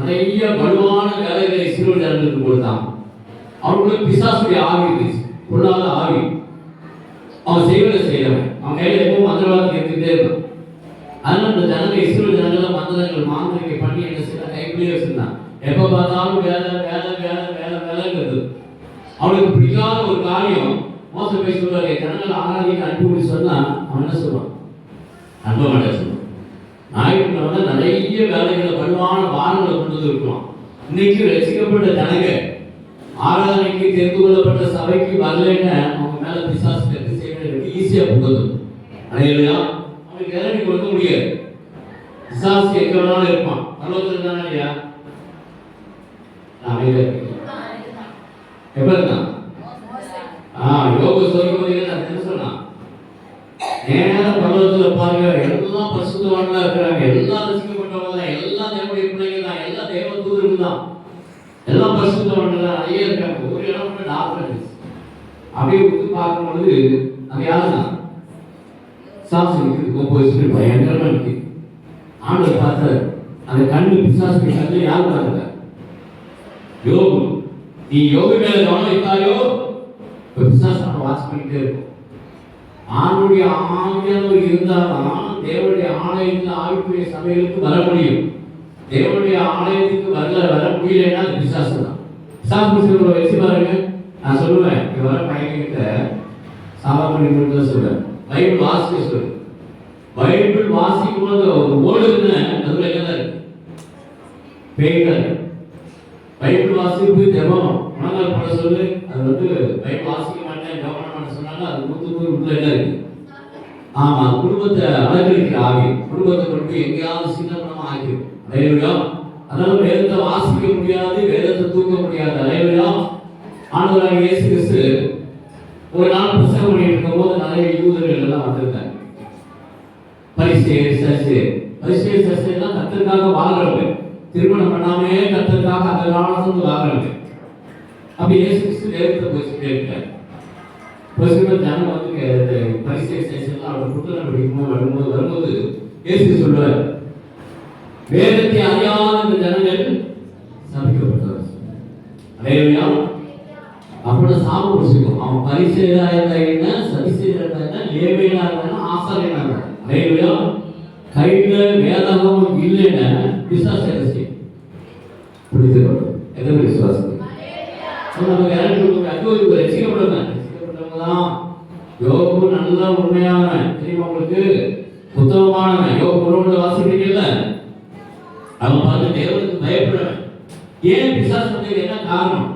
S1: நிறைய வலுவான வேலைகளை சிறுவன் ஜனங்களுக்கு கொடுத்தான். அவங்களுக்கு பிசாசுடைய ஆவி இருந்துச்சு, பொருளாத ஆவி. அவன் செய்வதை செய்யறவன் அவன் கையில எப்பவும் மந்திரவாதம் இருந்துகிட்டே இருக்கும். அதனால அந்த ஜனங்கள் இஸ்ரேல் ஜனங்கள் மந்திரங்கள் மாந்திரிகை பண்ணி என்ன செய்யலாம்? கைப்பிடியே வச்சிருந்தான். எப்ப பார்த்தாலும் வேலை வேலை வேலை வேலை வேலைங்கிறது. அவனுக்கு பிடிக்காத ஒரு காரியம் மோச போய் சொல்றாரு, ஜனங்கள் ஆராதிக்க அனுப்பி சொன்னா அவன் என்ன சொல்லுவான்? அனுப்ப மாட்டேன் சொல்லுவான். ஞாயிற்றுக்கிழமை நிறைய வேலைகளை வலுவான வாரங்களை கொண்டு வந்து இருக்கலாம். இன்னைக்கு ரசிக்கப்பட்ட ஜனங்க ஆராதனைக்கு தெரிந்து கொள்ளப்பட்ட சபைக்கு வரலன்னு அவங்க மேல பிசாசு கருத்து செய்யறது ஈஸியா புகுது. அல்லேலூயா. அவனுக்கு இறங்கி கொடுக்க முடியாது. பிசாசு எங்க வேணாலும் இருப்பான். பரலோகத்துல தானே இல்லையா? எப்ப இருக்கான்? யோக சொல்லும்போது என்ன சொன்னான்? நேரம் பரலோகத்துல பாருங்க, எல்லாம் பரிசுத்தவான்களா இருக்கிறாங்க, எல்லாம் ரசிக்கப்பட்டவங்க தான், எல்லாம் தேவனுடைய பிள்ளைங்க தான், எல்லாம் தேவ தூதர்கள் தான், எல்லாம் பரிசுத்தவான்கள் தான் நிறைய இருக்காங்க. ஒரு இடம் கூட டாக்டர் அப்படியே வந்து பார்க்கும்பொழுது அது யாருதான் சாசு இருக்குது. 30 பயங்கரமா இருக்கு. ஆண்டவர் பார்த்தாரு. அந்த கண்ணு பிசாசு கண்ணு யாரு பார்த்தாங்க? யோகு. நீ யோகு மேல கவனம் வைத்தாயோ பிசாசு நம்ம வாட்ச் பண்ணிட்டே இருக்கும். ஆணுடைய ஆவியானவர் இருந்தால்தான் தேவனுடைய ஆலயத்தில் ஆவிக்குரிய சபைகளுக்கு வர முடியும். தேவனுடைய ஆலயத்துக்கு வர முடியலைன்னா அது பிசாசு தான். பிசாசு வச்சு பாருங்க. நான் சொல்லுவேன், இங்க வர பையன்கிட்ட சாபாமணி சொல்லுவேன், பைபிள் வாசிக்க சொல்லு. பைபிள் வாசிக்கும் போது ஓடுதுன்னு அதுல என்னதான் இருக்கு? பேய்கள். பைபிள் வாசிப்பு ஜெபம் உணங்கள் பண்ண சொல்லு. அது பைபிள் வாசிக்க மாட்டேன் ஜெபம் பண்ண சொன்னாங்க. அது 100 உள்ள என்ன இருக்கு? ஆமா, குடும்பத்தை அலங்கரிக்கிற ஆவி. குடும்பத்தை கொண்டு எங்கேயாவது சின்னமா ஆகிடும். அல்லேலூயா. அதனால வேதத்தை வாசிக்க முடியாது, வேதத்தை தூக்க முடியாது. அல்லேலூயா. ஆண்டவராகிய இயேசு கிறிஸ்து ஒரு நாள் புத்தகம் பண்ணிட்டு இருக்கும்போது நிறைய யூதர்கள் எல்லாம் வந்திருக்காங்க. பரிசேயர் சரிசேயர் கர்த்தருக்காக வாழ்றவங்க, திருமணம் பண்ணாமே கர்த்தருக்காக அந்த காலத்துல வாழ்றவங்க. அப்ப இயேசு கிறிஸ்து வேதத்தை பேசிட்டே இருக்காரு. ஜனம் பரிசேயர் சரிசேயர் அவர் புத்தகம் படிக்கும்போது வரும்போது இயேசு சொல்றாரு, வேதத்தை அறியாத இந்த ஜனங்கள் சபிக்கப்பட்டவர். அல்லேலூயா. அப்படி சாமி பிடிச்சிக்கும். அவன் பரிசேயரா இருந்தா என்ன, சரிசேயரா இருந்தா என்ன, லேவியனா இருந்தா ஆசாரியனா இருந்தா. அல்லேலூயா. கையில வேதாகமும் இல்லைன்னா பிசாசு என்ன செய்யும்? பிடித்துக்கொள்ளும். எந்த விசுவாசம்? நமக்கு யாரும் ரசிக்கப்பட்டவங்க தான். யோகு நல்ல உண்மையானவன் தெரியுமா உங்களுக்கு? புத்தகமானவன். யோகு ஒன்று வாசிக்கிறீங்கல்ல, அவன் பார்த்து தேவனுக்கு பயப்படுவன். ஏன் பிசாசு வந்தது என்ன காரணம்?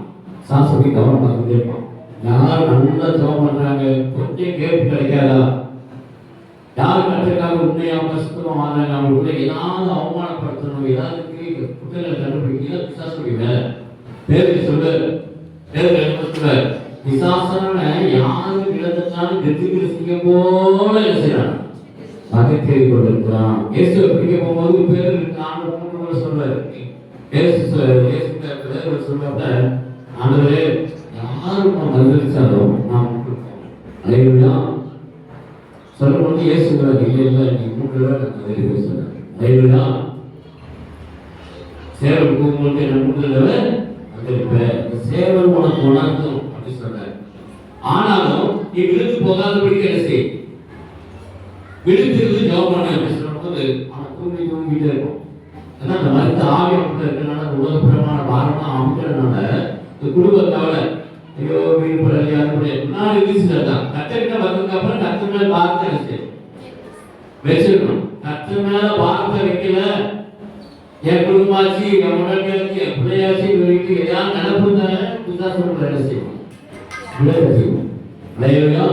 S1: சாசபி கவனம் பார்த்துட்டே இருப்பான். யாரும் நல்லா ஜெபம் பண்றாங்க, கொஞ்சம் கேப்பு கிடைக்காதா? யார் கற்றுக்காக உண்மையா கஷ்டமா வாழ்றாங்க அவங்களுக்குள்ள ஏதாவது அவமானப்படுத்தணும், ஏதாவது குற்றங்களை கண்டுபிடிக்க பிசாசுடைய வேலை. பேருக்கு சொல்றாரு, பேருக்கு என்ன சொல்றாரு, பிசாசான யாரும் இழந்தாலும் கெத்துக்கிற சிங்கம் போல என்ன செய்யறான், பகைத்தேறி கொண்டிருக்கிறான். இயேசுவை பிடிக்க போகும்போது பேர் நான் 3 முறை சொல்றாரு. இயேசு சொல்றப்ப ஆண்டவரே யாரும் மறுதளிச்சாலும் நான் விட்டுருக்கோம். சொல்லும்போது இயேசு இல்லை இல்லை நீ 3 ரூபாய் நான் வெளியே சொன்னேன். ஐயா சேவல் கூகும்போது என்ன 3 தடவை வந்திருப்பேன். சேவல் உனக்கு உணர்த்தும் அப்படின்னு சொன்னார். ஆனாலும் நீ விழுந்து போகாதபடிக்கு என்ன செய், விழுந்திருந்து ஜெபம் பண்ண அப்படின்னு சொல்லும்போது அவன் தூங்கிட்டே இருக்கும். ஏன்னா அந்த மருத்து ஆவி அப்படி இருக்கனால உலகப்புறமான பாரமா அமைக்கிறதுனால இந்த குடும்ப கவலை, ஐயோ வீடு படலையா முன்னாடி வீசிதான் கத்திரிக்க வந்ததுக்கு அப்புறம் கத்து மேல பாரத்தை வச்சிருக்கணும். கத்து மேல பாரத்தை வைக்கல, என் குடும்பமாச்சு என் உடனடியாச்சு என் பிள்ளையாச்சு வீட்டு எதாவது நினைப்புந்தால புதுசா சொல்ல வேலை செய்வோம், விளையாட செய்வோம். விளையாடுயா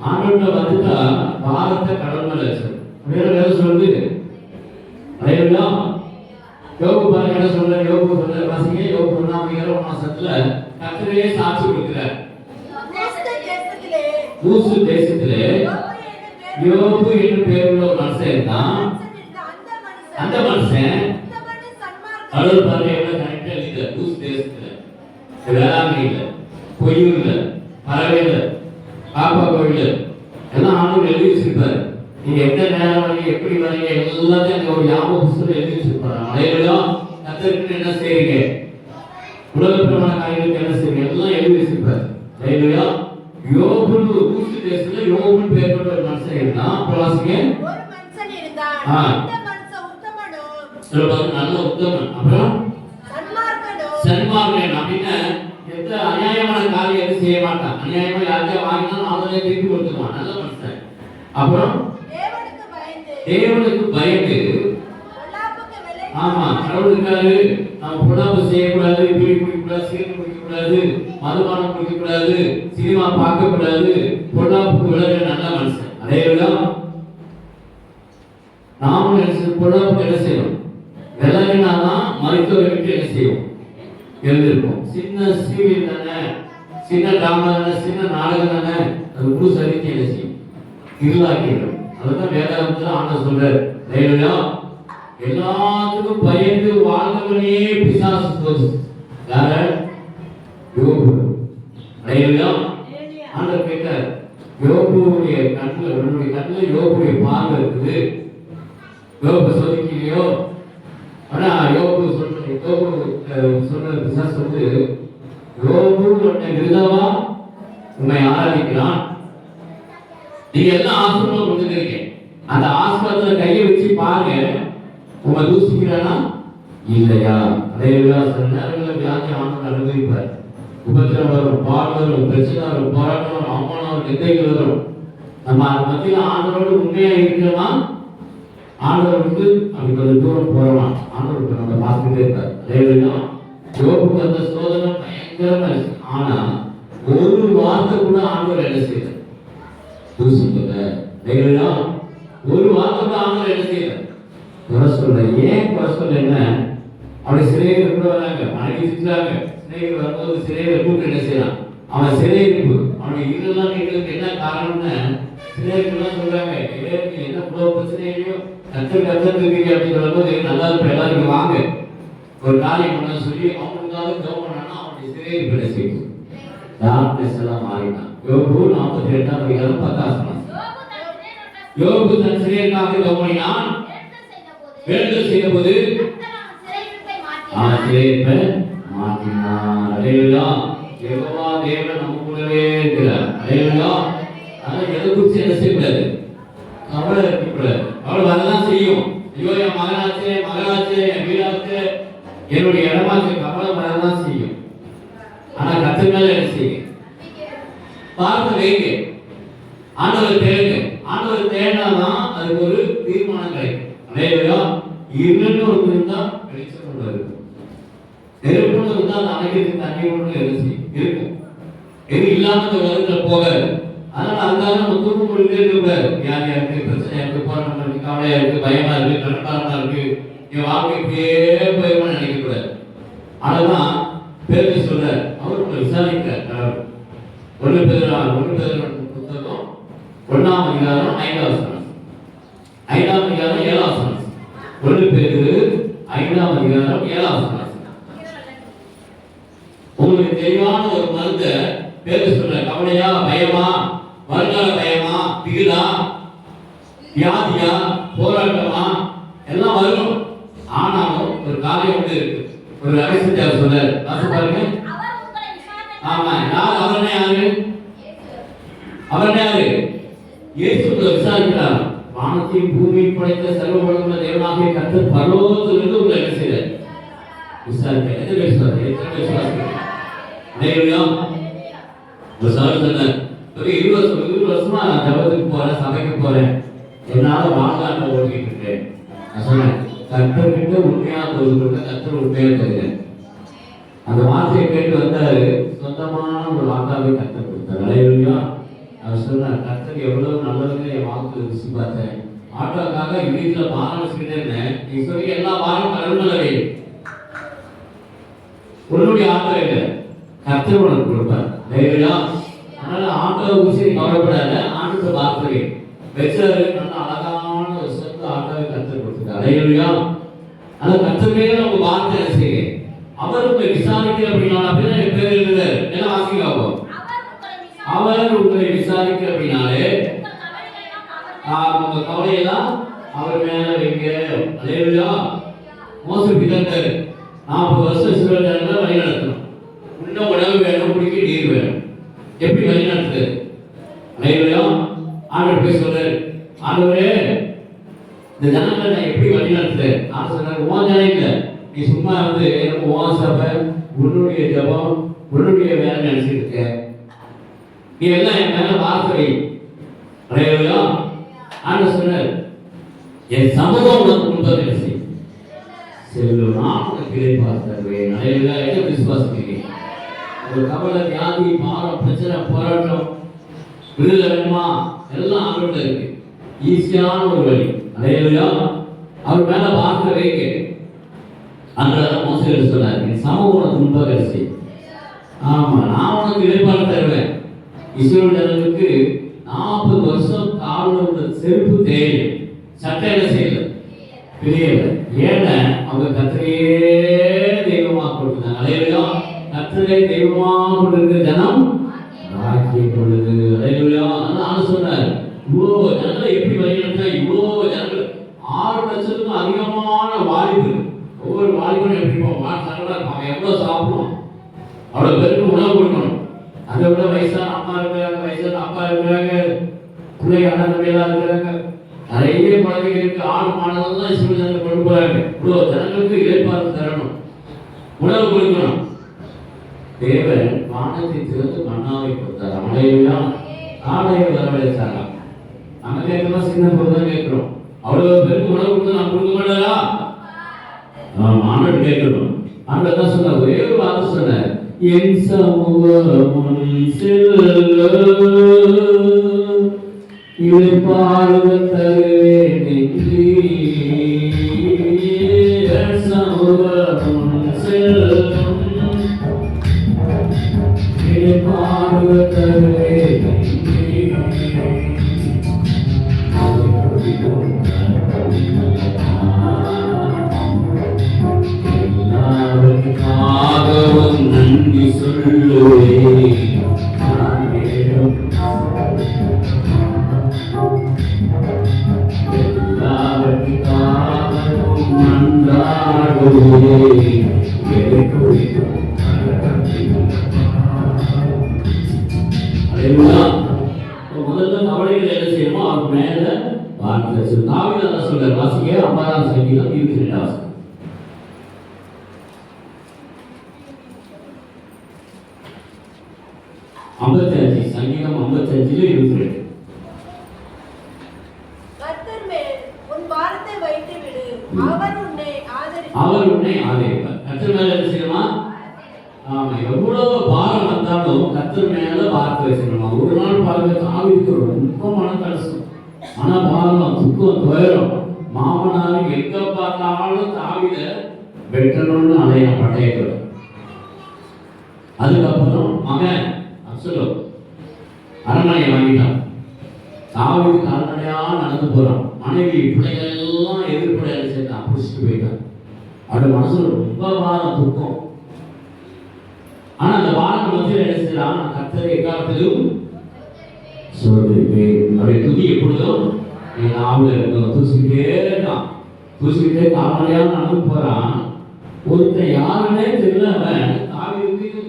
S1: ஆண்டோட வந்துட்டா பாரத்தை கடல் மேல வச்சிருக்கோம். வேற வேலை சொல்லுது விளையாடுயா. யோகு பாருங்க என்ன சொல்ற, யோகு சொல்ற வாசிங்க, யோகு 1 மாசத்துல கர்த்தரே சாட்சி கொடுக்கிறார். ஊசு தேசத்திலே யோபு என்று பேருள்ள ஒரு மனுஷன் இருந்தான். அந்த மனுஷன் கடவுள் பாருங்க எவ்வளவு கனெக்டா இருக்கு. ஊசு தேசத்துல வேளாண்மையில பொய்யூர்ல பறவையில பாப்பா கோயில எல்லாம் ஆளுங்க எழுதி வச்சிருப்பாரு. நீங்க எந்த நேரம் வரீங்க எப்படி வரீங்க எல்லாத்தையும் அங்க ஒரு ஞாபக புத்தகத்துல எழுதி வச்சிருப்பாரு. அனைவரும் கர்த்தருக்கு என்ன செய்றீங்க, உலகப்பிரமான காரியங்களுக்கு என்ன செய்றீங்க எல்லாம் எழுதி வச்சிருப்பாரு. அனைவரா யோபு ஊசி தேசத்துல யோபு பேர் கொண்ட ஒரு மனுஷன் இருந்தான். பிரவாசிங்க
S2: ஒரு மனுஷன் இருந்தான். அந்த மனுஷன் உத்தமனோ,
S1: சொல்லுவாங்க நல்ல உத்தமன், அப்புறம் சன்மார்க்கன் அப்படின்னா எந்த அநியாயமான காரியம் செய்ய மாட்டான். அநியாயமா யாரையும் வாங்கினாலும் அவனே திருப்பி கொடுத்துருவான். நல்ல மனுஷன். அப்புறம் தேவனுக்கு பயந்து, ஆமா கடவுளுக்காரு நம்ம புடாப்பு செய்யக்கூடாது, பீடி குடிக்கக்கூடாது, சீரகம் குடிக்கக்கூடாது, மதுபானம் குடிக்கக்கூடாது, சினிமா பார்க்கக்கூடாது, பொடாப்புக்கு விளையாட நல்ல மனுஷன். அதேதான் நாமும் நினைச்சு பொடாப்புக்கு என்ன செய்யணும், விளையாடினாதான் மருத்துவர்களுக்கு என்ன செய்வோம் எழுதிருப்போம். சின்ன சீரியல் தானே, சின்ன டிராமா தானே, சின்ன நாடகம் தானே, அது முழு சரிக்கு என்ன செய்யும் இருளாக்கிடும். அதுதான் வேதாகமத்துல ஆண்டவர் சொல்றாரு. எல்லாத்துக்கும் பயந்து வாழ்ந்தவனே பிசாசு தோசு யார யோபு. ஆண்டவர் கேட்டார், யோபுடைய கண்ணுல உன்னுடைய கண்ணுல யோபுடைய பார்வை இருக்குது, யோபு சோதிக்கலையோ. ஆனா யோபு சொல்றது, யோபு சொல்ற பிசாசு வந்து யோபு உன்னை விருதவா உன்னை ஆராதிக்கிறான், நீங்க எல்லாம் ஆசீர்வாதம் கொடுத்துருக்கீங்க, அந்த ஆசீர்வாதத்துல கையை வச்சு பாருங்க உங்க தூசிக்கிறானா இல்லையா. அதையெல்லாம் சில நேரங்களில் வியாதி ஆண்டவர் அனுபவிப்பார். உபத்திரம் வரும், பால் வரும், பிரச்சனை வரும், போராட்டம் வரும், அவமானம் வரும், நிந்தைகள் வரும். நம்ம அதை மத்தியில் ஆண்டவரோடு உண்மையா இருக்கிறோமா, ஆண்டவர் வந்து அப்படி கொஞ்சம் தூரம் போறோம், ஆண்டவர் நம்ம பார்த்துக்கிட்டே இருக்கார். அதையெல்லாம் யோபுக்கு அந்த சோதனை பயங்கரமா இருக்கு. ஆனா ஒரு வார்த்தை கூட ஆண்டவர் என்ன செய்யல ஒரு வார்த்தை ஆண்டவர் என்ன செய்யல குறை சொல்ல. ஏன் குறை சொல்ல, என்ன அவனை சிறையில் கூட வராங்க, அன்னைக்கு சிரிச்சாங்க, சிறையில் வரும்போது சிறையில் கூட்டு என்ன செய்யலாம், அவன் சிறையிருப்பு அவனுடைய இதெல்லாம் எங்களுக்கு என்ன காரணம்னு சிறையிருப்புலாம் சொல்றாங்க. என்ன இவ்வளவு பிரச்சனையோ கத்துருக்கீங்க அப்படின்னு சொல்லும்போது நல்லா இருப்ப எல்லாருக்கும் வாங்க ஒரு காரியம் பண்ண சொல்லி அவங்களுக்காக ஜெபம் பண்ணா அவனுடைய சிறையிருப்பு என்ன செய்யும் டார்க்னஸ் எல்லாம் மாறினான். யோபு 48:10 யோபு தன் சிறையிருக்காக ஜெபம் பண்ணினான். வேண்டுதல் செய்தபோது சிறையிருப்பை மாற்றினான். அலையா யெகோவா தேவன் நம்ம கூடவே இருக்கிறார். அலையா அதை எதை குறித்து என்ன செய்யக்கூடாது, கவலை இருக்கக்கூடாது. அவள் வரதான் செய்யும். ஐயோ என் மகனாச்சு, மகனாச்சு, என் வீடாச்சு, என்னுடைய இடமாச்சு, கவலை வரதான் செய்யும். ஆனா கத்து மேல என்ன செய்யும், பார்த்து வைங்க, ஆண்டவர் தேடுங்க. ஆண்டவர் தேடினாதான் அதுக்கு ஒரு தீர்மானம் கிடைக்கும். அலையா இருன்னு ஒரு இருந்தா வெளிச்சம் கொண்டு இருக்கும், நெருப்புன்னு இருந்தா அந்த அணைக்கு தண்ணி ஒன்று இருக்கும். எது இல்லாம இந்த உலகத்துல போகாது. அதனால அதுக்காக நம்ம தூக்கம் கொண்டுட்டே இருக்கக்கூடாது. வியாதியா இருக்கு, பிரச்சனையா இருக்கு, போராட்டம் இருக்கு, கவலையா இருக்கு, பயமா இருக்கு, கலட்டாரமா இருக்கு, என் வாழ்க்கை இப்படியே போயிருமான்னு நினைக்கக்கூடாது. அதனாலதான் பேருக்கு சொல்றார், அவர் உங்களை விசாரிக்கிறார். ஒன்று பேர் புத்தகம் 1ஆம் அதிகாரம் 5ஆம் வசனம், 5ஆம் அதிகாரம் 7ஆம் வசனம். 1 பேதுரு 5ஆம் அதிகாரம் 7ஆம் வசனம். உங்களுக்கு தெளிவான ஒரு மருந்த பேரு சொல்ற. கவலையா, பயமா, வருங்கால பயமா, திகிலா, வியாதியா, போராட்டமா எல்லாம் வரும். ஆனாலும் ஒரு காரியம் ஒன்று இருக்கு. ஒரு ரகசியத்தை சொல்ற பாருங்க.
S3: அவர் உங்களை விசாரணை
S1: ஆமா, யார் அவர்னே யாரு? அவர்னே யாரு? இயேசு உங்களை விசாரிக்கிறார். வானத்தையும் பூமியும் படைத்த சர்வ வல்லமையுள்ள தேவனாகிய கர்த்தர் பரலோகத்திலிருந்து உங்களை என்ன செய்றார்? விசாரிக்கிறார். எத்தனை விசுவாசிக்கிறீங்க? அனைவரும் ஒரு சார் சொன்னார், ஒரு 20 வருஷமா நான் ஜபத்துக்கு போறேன், சபைக்கு போறேன், என்னால வாழ்நாட்டை ஓட்டிட்டு இருக்கேன். நான் சொன்னேன், கர்த்தர்கிட்ட உண்மையா சொல்லுங்க, கர்த்தர் உண்மையா தருகிறேன். அந்த வார்த்தையை கேட்டு வந்தாரு, சொந்தமான ஒரு வார்த்தாவை கர்த்தர் கொடுத்தார். அனைவரும் அவர் சொன்னார், கர்த்தர் எவ்வளவு நல்லவங்க என் வாழ்க்கையில் ருசி பார்த்தேன். ஆட்டோக்காக வீட்டுல பாரம் வச்சுக்கிட்டே இருந்தேன். நீ சொல்லி எல்லா வாரம் கடவுளவே உன்னுடைய ஆட்டோ இல்லை, கர்த்தர் உனக்கு கொடுப்பார். தைரியம். அதனால ஆட்டோ ஊசி கவலைப்படாத, ஆட்டோ பார்த்து வச்சாரு. நல்ல அழகான ஒரு சொந்த ஆட்டோவை கர்த்தர் கொடுத்துருக்காரு. தைரியம். அந்த கர்த்தருமே நம்ம வார்த்தை செய்ய அவர் உங்களை விசாரிக்கிற அப்படின்னா என் பேர் இருக்குது என்ன வாசிக்க ஆகும். அவர் உங்களை விசாரிக்கிற அப்படின்னாலே உங்க கவலையெல்லாம் அவர் மேல வைங்க. தைரியம். மோசம் பிதந்தர் 40 வருஷம் சிறுவர்கள் வழி நடத்தணும். இன்னும் உணவு வேணும், குடிக்க நீர் வேணும். எப்படி வழி நடத்துது? அனைவரையும் ஆண்டவர் போய் சொல்றாரு, ஆண்டவரே இந்த ஜனங்களை நான் எப்படி வழி நடத்துறேன்? நான் சொன்னார், உன் ஜனம் இல்லை, நீ சும்மா வந்து எனக்கு உன் சபை, உன்னுடைய ஜபம், உன்னுடைய வேலை நினைச்சிட்டு இருக்க. நீ எல்லாம் என் மேல வார்த்தை. அனைவரையும் ஆண்டவர் சொன்னார், என் சமூகம் உனக்கு முன்பதில் செய். செல்லும் நான் உனக்கு இறைப்பார்த்தருவேன். அனைவரும் என்ன விசுவாசிக்கிறீங்க? ஒரு கவலை, வியாதி, பாரம், பிரச்சனை, போராட்டம், விடுதலை வேணுமா? எல்லாம் அவர்கிட்ட இருக்கு. ஈஸியான ஒரு வழி. அதையா அவர் மேல பார்க்க வைக்க. அன்றதான் மோசேல் சொன்னார், என் சமூகம் உனக்கு முன்பாக செய். ஆமா, நான் உனக்கு இறைப்பாடு தருவேன். இஸ்ரவேல் ஜனங்களுக்கு 40 வருஷம் காலில் உள்ள செருப்பு தேவை, சட்டையில செய்யல, பிரியல. ஏன்னா அவங்க கர்த்தரையே தெய்வமா கொடுத்தாங்க. அலையிலா கர்த்தரை தெய்வமா கொண்டிருக்கிற ஜனம் ஆக்கிய பொழுது. அலையிலா நான் சொன்னார், இவ்வளோ ஜனங்களை எப்படி வழிநடத்தா? இவ்வளோ ஜனங்கள் 6 லட்சத்துக்கும் அதிகமான வாலிபு. ஒவ்வொரு வாலிபனும் எப்படி சங்கடா இருப்பாங்க, எவ்வளோ சாப்பிடுவோம், அவ்வளோ பேருக்கு உணவு கொடுக்கணும். அதை விட வயசான அம்மா இருக்கிறாங்க, வயசான அப்பா இருக்கிறாங்க, பிள்ளைங்க அண்ணன் தம்பியெல்லாம் இருக்கிறாங்க, நிறைய குழந்தைங்க இருக்கு. ஆடு மாடலாம் சிவஜனங்கள் கொண்டு போறாங்க. இவ்வளோ ஜனங்களுக்கு இழைப்பார்த்து தரணும், உணவு கொடுக்கணும். தேவன் வானத்தை திறந்து மன்னாவை கொடுத்தார். அவளையெல்லாம் காலையை வரவழைத்தாங்க. நம்ம கேட்கலாம், சின்ன பொருள் தான் கேட்கிறோம். அவ்வளவு பேருக்கு உணவு கொடுத்து நான் கொடுக்க மாட்டேரா? ஆண்டவர் கேட்கணும். ஆண்டவர் தான் சொன்ன, ஒரே ஒரு வார்த்தை சொன்னார், என் சமூகம் செல்ல இதை பாடுவ தருவேன் என்று. சமூகம் செல்லும் இதை பாடுவ தருவேன் என்று. எல்லாருக்காகவும் நன்றி சொல்லுவேன். முதல்ல கவலைகள் என்ன செய்யணுமோ அவர் மேல வார்த்தை தாவீது சொல்ற வாசிக்க 50ஆம் சங்கீதம் 22ஆம் வசனம். சங்கீதம் 55:22.
S2: கர்த்தர் மேல் உன் பாரத்தை வைத்து விடு, அவர் உன்னை ஆதரிப்பார்.
S1: அவர் உன்னை ஆதரிப்பார். கர்த்தர் மேல என்ன செய்யணுமா? ஆமா, எவ்வளவு பாரம் வந்தாலும் கர்த்தர் மேல வார்த்தை வச்சிடணும். ஒரு நாள் பாருங்க, தாவீதுக்கு ரொம்ப மன கஷ்டம், மனபாரம், துக்கம், துயரம். மாமனார் எங்க பார்த்தாலும் தாவீத வெட்டணும்னு அலைய படையக்கூட. அதுக்கப்புறம் மகன் அப்சலோம் அரண்மனையை வாங்கிட்டான். தாவீது கால்நடையா நடந்து போறான். மனைவி பிள்ளைகள் எல்லாம் எதிர்ப்படையாக சேர்த்தான், பிடிச்சிட்டு போயிட்டான். அவருடைய மனசுல ரொம்ப பாரம், துக்கம். ஆனா அந்த பாரம் மத்தியில் என்ன செய்யலாம், கர்த்தரை எக்காலத்திலும் சொல்லிருப்பேன். அவருடைய துதி எப்பொழுதும் என் நாவல இருக்கும். தூசிக்கிட்டே இருக்கான், தூசிக்கிட்டே கால்நடையா நடந்து போறான். ஒருத்தன் யாருன்னே தெரியல, அவன் தாவீதுக்கு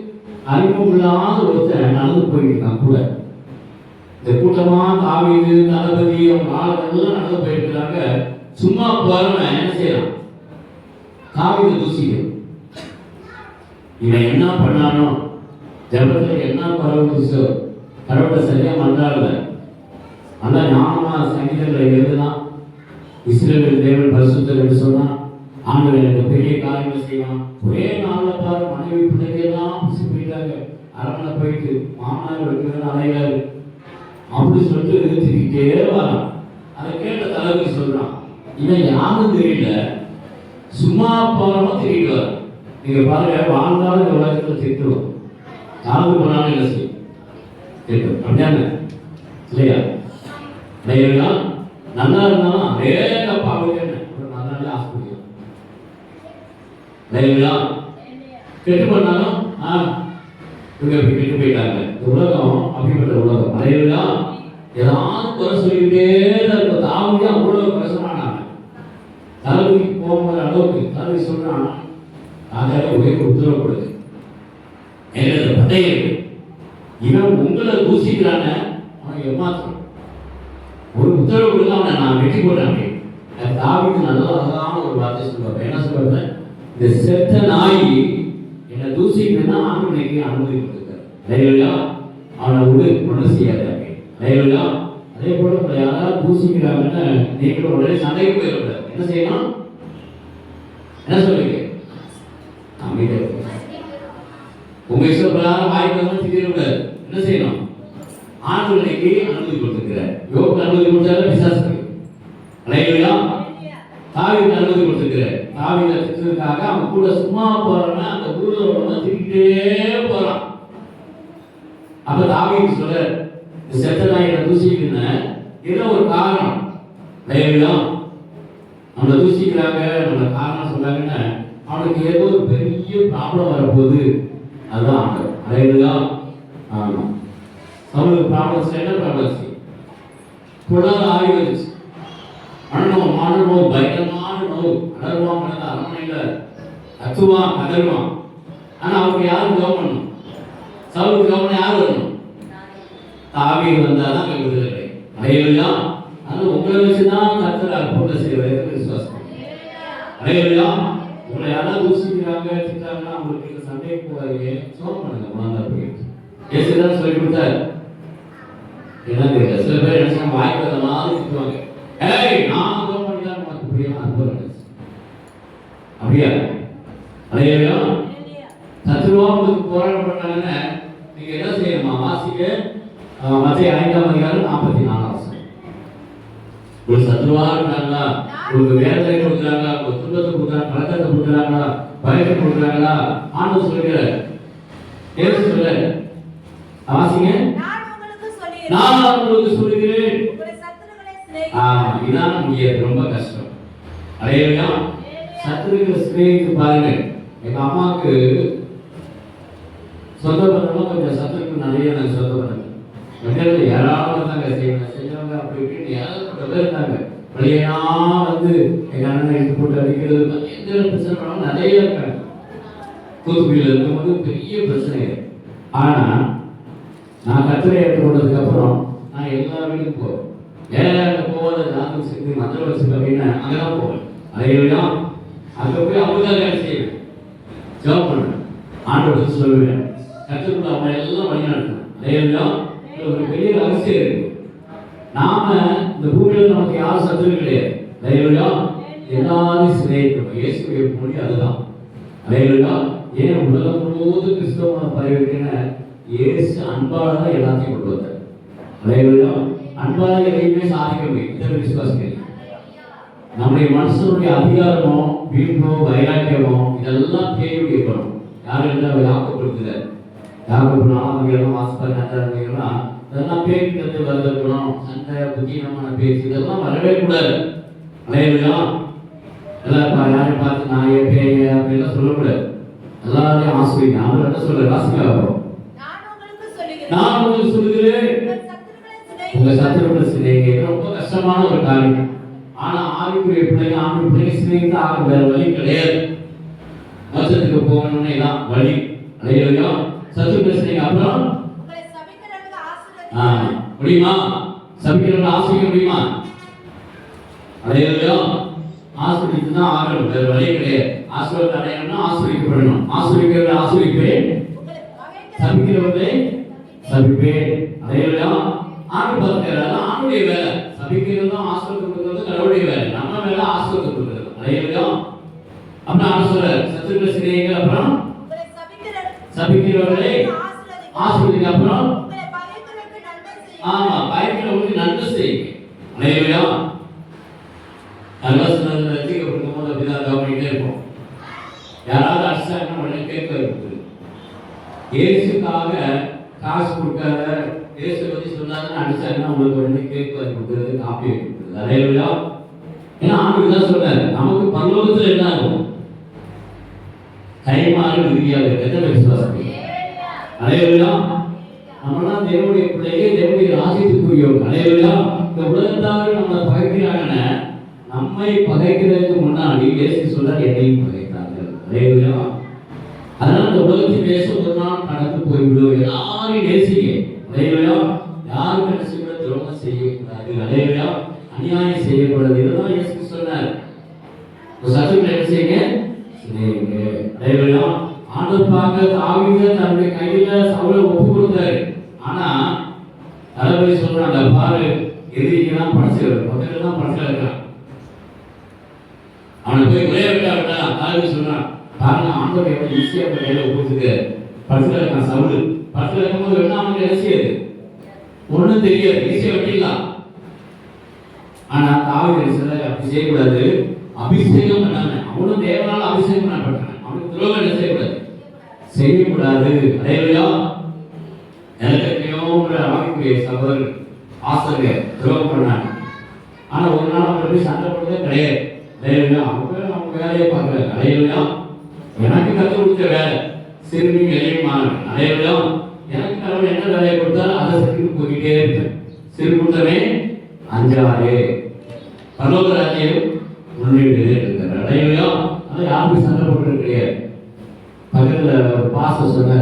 S1: அறிமுகம் இல்லாத ஒருத்தன் நடந்து போயிருக்கான் கூட. இந்த கூட்டமா தாவீது தளபதி அவங்க ஆளுநர்கள் நடந்து போயிருக்கிறாங்க. சும்மா போறவன் என்ன செய்யறான், தாவீதை தூசிக்கிறான். இவன் என்ன பண்ணானோ, ஜபத்துல என்ன பரவச்சோ, கடவுளை சரியா மன்றாடல. அந்த ஞானமா சங்கீதங்களை எழுதுதான். இஸ்ரவேல் தேவன் பரிசுத்தர் என்று சொன்னா, ஆண்டவர் எனக்கு பெரிய காரியங்கள் செய்வான். ஒரே நாள்ல பாரு, மனைவி பிள்ளைங்க எல்லாம் பிடிச்சி போயிட்டாங்க. அரண்மனை போயிட்டு மாமனார் வைக்கிறது அலையாரு அப்படி சொல்லிட்டு திட்டிகிட்டே வரான். அதை கேட்ட தலைவர் சொல்றான், இவன் யாரும் தெரியல, சும்மா போறவங்க திட்டிட்டு வர. நீங்க பாருங்க, வாழ்ந்தாலும் இந்த உலகத்துல திட்டுவோம், யாருக்கு போனாலும் என்ன செய்யும், திட்டும். அப்படியாங்க இல்லையா? இல்லையா? நல்லா இருந்தாலும் அதே தப்பா அவங்க ஒரு நல்ல ஆஸ்பத்திரி இல்லைங்களா? கெட்டு பண்ணாலும் இவங்க இப்படி கெட்டு போயிட்டாங்க. இந்த உலகம் அப்படிப்பட்ட உலகம். அலையா ஏதாவது குறை சொல்லிக்கிட்டே தான் இருக்கும். தாவூது அவ்வளவு கஷ்டமானாங்க. தளபதிக்கு போகிற அளவுக்கு தளபதி சொல்றான், ஆகாய ஒரே உத்தரவு கொடுது, எங்களது பட்டையை இவன் உங்களை தூசிக்கிறான அவன் ஏமாத்துறான், ஒரு உத்தரவு கொடுக்க அவனை நான் வெற்றி போட்டேன். தாவீது நல்ல அழகான ஒரு வார்த்தை சொல்லுவாங்க. என்ன சொல்லுவாங்க, இந்த செத்த நாய் என்னை தூசிக்கணும்னா ஆண்டவனுக்கு அனுமதி கொடுத்துருக்காரு. அவனை விடு, ஒன்றும் செய்யாத. அதே போல உங்களை யாராவது தூசிக்கிறாங்கன்னு நீங்களும் உடனே சண்டைக்கு போயிடக்கூடாது. என்ன செய்யணும், என்ன சொல்லுங்க, அமைதியா உங்க இஷ்டப்பிரகாரம் வாய்ப்பு திடக்கூடாது. என்ன செய்யணும், ஆண்டவனுக்கு அனுமதி கொடுத்துருக்கிறார். யோபுக்கு அனுமதி கொடுத்தாரு பிசாசுக்கு. அலையா தாவீதுக்கு அனுமதி கொடுத்துருக்கிறார். தாவீதை திட்டத்துக்காக அவன் கூட சும்மா போறான்னா அந்த ஊர்ல உள்ளவங்க திட்டிகிட்டே போறான். அப்ப தாவீது சொல்ற, செத்த நாயை தூசிக்குன்னு ஏதோ ஒரு காரணம், நம்மளை தூசிக்கிறாங்க, நம்மளை காரணம் சொல்றாங்கன்னா அவனுக்கு ஏதோ ஒரு பெரிய ப்ராப்ளம் வரப்போகுது. அதுதான் ஆண்டவர். அலையா ஆமா, அவனுக்கு ப்ராப்ளம்ஸ் என்ன ப்ராப்ளம்ஸ், குடல் ஆய்வு வந்துச்சு, மனநோய், மனநோய், பயங்கரமான நோய், அடர்வான், மனத அரண்மனையில கத்துவான், கதறுவான். ஆனா அவருக்கு யாரும் ஜெபம் பண்ணணும், சவுலுக்கு ஜெபம் பண்ண யார் வரணும், தாவீது வந்தாதான் விடுதலை. அலையா அது உங்களை வச்சுதான் கர்த்தர் அற்புதம் செய்வார். விசுவாசம். அலையா உங்களை யாராவது தூசிக்கிறாங்க திட்டாங்கன்னா உங்களுக்கு சண்டைக்கு போவாங்க, ஜெபம் பண்ணுங்க. குழந்தை போயிட்டு ஏசுதான் சொல்லி கொடுத்தாரு. என்ன தெரியல, சில பேர் என்ன வாய்ப்பு மாதிரி திட்டுவாங்க. ஏய் நான் ஜெபம் பண்ணிதான் உனக்கு புரியும், அற்புதம் அப்படியா? அலையா சத்துருவா உங்களுக்கு போராட்டம் பண்ணாங்கன்னா நீங்க என்ன செய்யணுமா, வாசிக்க மத்திய 5ஆம் அதிகாரம் 44ஆம் வசனம். ஒரு சத்துருவா இருக்காங்களா, உங்களுக்கு வேதனை கொடுக்குறாங்களா, ஒரு துன்பத்தை கொடுக்குறாங்க, பழக்கத்தை கொடுக்குறாங்களா, பயத்தை கொடுக்குறாங்களா, ஆண்டவர் சொல்லுகிறார். ஏன் சொல்ல வாசிங்க, நான் உங்களுக்கு சொல்லுகிறேன். இதான் முடியாது, ரொம்ப கஷ்டம். அலையா சத்துருக்களை சிநேகித்து பாருங்க. எங்க அம்மாவுக்கு சொந்த பந்தமா கொஞ்சம் சத்துருக்கு நிறைய நாங்கள் சொந்த பந்தம் யாராவது இருந்தாங்க, செய்யறவங்க அப்படி இப்படின்னு ஏகப்பட்ட பேர் இருந்தாங்க. வெளியேனா வந்து எங்க அண்ணனை எடுத்து போட்டு அடிக்கிறது, எந்த பிரச்சனை பண்ணாலும் நிறைய இருக்காங்க. தூத்துக்குடியில் இருக்கும்போது பெரிய பிரச்சனை. ஆனா நான் கத்திரை ஏற்றுக்கொண்டதுக்கு அப்புறம் நான் எல்லா வீட்டுக்கும் போவேன். ஏன் போவது, நாங்கள் சேர்ந்து மந்திர வச்சு அப்படின்னா அங்கதான் போவேன். அதையா அங்க போய் அவங்க வேலை செய்வேன், ஜெபம் பண்ணுவேன், ஆண்டவருக்கு சொல்லுவேன், கற்றுக்குள்ள அவங்க எல்லாம் வழி நடத்தணும். அதையா ஒரு பெரிய ரகசியம் இருக்கு. நாம இந்த பூமியில நமக்கு யாரும் சத்துரு கிடையாது. அலையா எல்லாரும் சிநேகிக்கணும். இயேசுவை மொழி அதுதான். அலையா ஏன் உலகம் முழுவதும் கிறிஸ்தவ பரவிக்கிற இயேசு அன்பால தான் எல்லாத்தையும் கொண்டு வந்தார். அலையிலா அன்பால எதையுமே சாதிக்க முடியும். இதை விசுவாசிக்கிறேன். நம்முடைய மனசனுடைய அதிகாரமோ வீம்போ வைராக்கியமோ இதெல்லாம் கேள்வி கேட்கணும். யாரும் இல்லை யாக்கப்படுத்துகிறார். யாக்கப்பு 4 வாசப்பெல்லாம் இதெல்லாம் பேசிக்கிறது வருதணும். சண்டை புத்தீனமான பேச்சு இதெல்லாம் வரவே கூடாது. அலையிலா எல்லாரும் யாரையும் பார்த்து நாயே பேய அப்படின்லாம் சொல்லக்கூடாது. எல்லாரையும் ஆசிரியர் அவர் என்ன சொல்ற வாசிக்க வரும். நான் உங்களுக்கு சொல்லுகிறேன் உங்க சத்துருக்களை சிநேகிக்க ரொம்ப கஷ்டமான ஒரு காரியம். ஆனா ஆவிக்குரிய பிள்ளைங்க ஆவிக்குரிய பிள்ளைங்க சிநேகித்து ஆக வேற வழி கிடையாது. மோட்சத்துக்கு போகணும்னே தான் வழி. அலையிலா சத்துருக்களை சிநேகிக்க அப்புறம் முடியுமா? சபிக்கிறவங்க ஆசிரிக்க முடியுமா? அலையிலா ஆசிரியத்து தான் ஆகணும், வேற வழி கிடையாது. ஆசிரியத்தை அடையணும்னா ஆசிரியப்படணும். ஆசிரியக்கிறவரை ஆசிரியப்பேன், சபிக்கிறவரை சபிப்பேன். அலையிலா ஆண்டு பார்க்கிறாரு ஆணுடைய வேலை. சபிக்கிறதும் ஆசிரியத்தை கொடுக்கறது கடவுளுடைய வேலை. நம்ம வேலை ஆசிரியத்தை கொடுக்கறது. அலையிலா அப்புறம் ஆசிரியர் சத்துருக்களை சிநேகிக்க அப்புறம் சபிக்கிறவரை ஆசிரியத்துக்கு அப்புறம் ஆமா பயக்கிறவங்களுக்கு நன்மை செய்யுங்க. அலையிலா அலோசனை ரசிக்கப்படும் போது அப்படிதான் கவனிக்கிட்டே இருப்போம். யாராவது அடிச்சாங்கன்னா உடனே கேட்க இருக்குது. இயேசுக்காக காசு கொடுக்காத இயேசு பத்தி சொன்னாங்கன்னா அடிச்சாங்கன்னா உங்களுக்கு உடனே கேட்க கொடுக்குறது காப்பி கொடுக்குறது. அலையிலா ஏன்னா ஆண்டுக்கு தான் சொன்னாரு நமக்கு பரலோகத்துல என்ன ஆகும்? கைமாறு விதியாக எத்தனை விசுவாசம். அலையிலா நம்மளாம் தேவனுடைய பிள்ளைங்க, தேவனுடைய ராஜ்யத்துக்குரியவங்க. அலையிலா இந்த உலகத்தார்கள் நம்மளை பகைக்கிறாங்க. நம்மை பகைக்கிறதுக்கு முன்னாடி இயேசு சொல்றார் என்னையும் பகைத்தார்கள். அலையிலா அதனால இந்த உலகத்தின் தேசம் ஒரு நாள் கடந்து போய்விடும். எல்லாரையும் நேசிங்க. அலையிலா யாரும் என்ன செய்ய துரோகம் செய்யக்கூடாது. அலையிலா அநியாயம் செய்யக்கூடாது. இதுதான் இயேசு சொன்னார். சத்துருக்களை என்ன செய்யுங்க? சிநேகிங்க. அலையிலா ஆண்டவர் பார்க்க தாவீது தன்னுடைய கையில சவுலை ஒப்பு கொடுத்தாரு. ஆனா தளபதி சொல்றாங்க பாரு எதிரிக்கெல்லாம் படிச்சிருக்காரு, பக்கத்துல தான் படிச்சா இருக்கான். அவனை போய் விளைய விட்டா தாவீது சொல்றான் பாருங்க ஆண்டவர் எவ்வளவு ஈஸியா கையில ஒப்புக்கு பக்கத்துல இருக்கான் சவுல். பக்கத்துல இருக்கும்போது என்ன அவனுக்கு என்ன செய்யாது? ஒண்ணும் தெரியாது, ஈஸியா வெட்டிடலாம். ஆனா தாவீது சொல்றாரு அப்படி செய்யக்கூடாது. அபிஷேகம் பண்ணாம அவனும் தேவனால அபிஷேகம் பண்ணப்பட்டான். அவனுக்கு துரோகம் என்ன செய்யக்கூடாது? செய்யக்கூடாது. அலையிலா எனக்கு ஆவிக்குரிய சகோதரர் ஆசிரியர் துரோகம் பண்ணாங்க. ஆனா ஒரு நாள் அவங்க போய் சண்டை போடுறதே கிடையாது. அலையிலா அவங்க வேலையை பார்க்கறாங்க. அலையிலா எனக்கு கற்றுக் கொடுத்த வேலை சிறுமி எளிமையான. அலையிலா எனக்கு கடவுள் என்ன வேலையை கொடுத்தாலும் அதை செஞ்சு போய்கிட்டே இருப்பேன். சிறு கூட்டமே அஞ்சாறு பரலோக ராஜ்யம் முன்னேறிட்டே இருக்காரு. அலையிலா அதை யாருக்கும் சண்டை போடுறது கிடையாது. பக்கத்துல பாச சொன்ன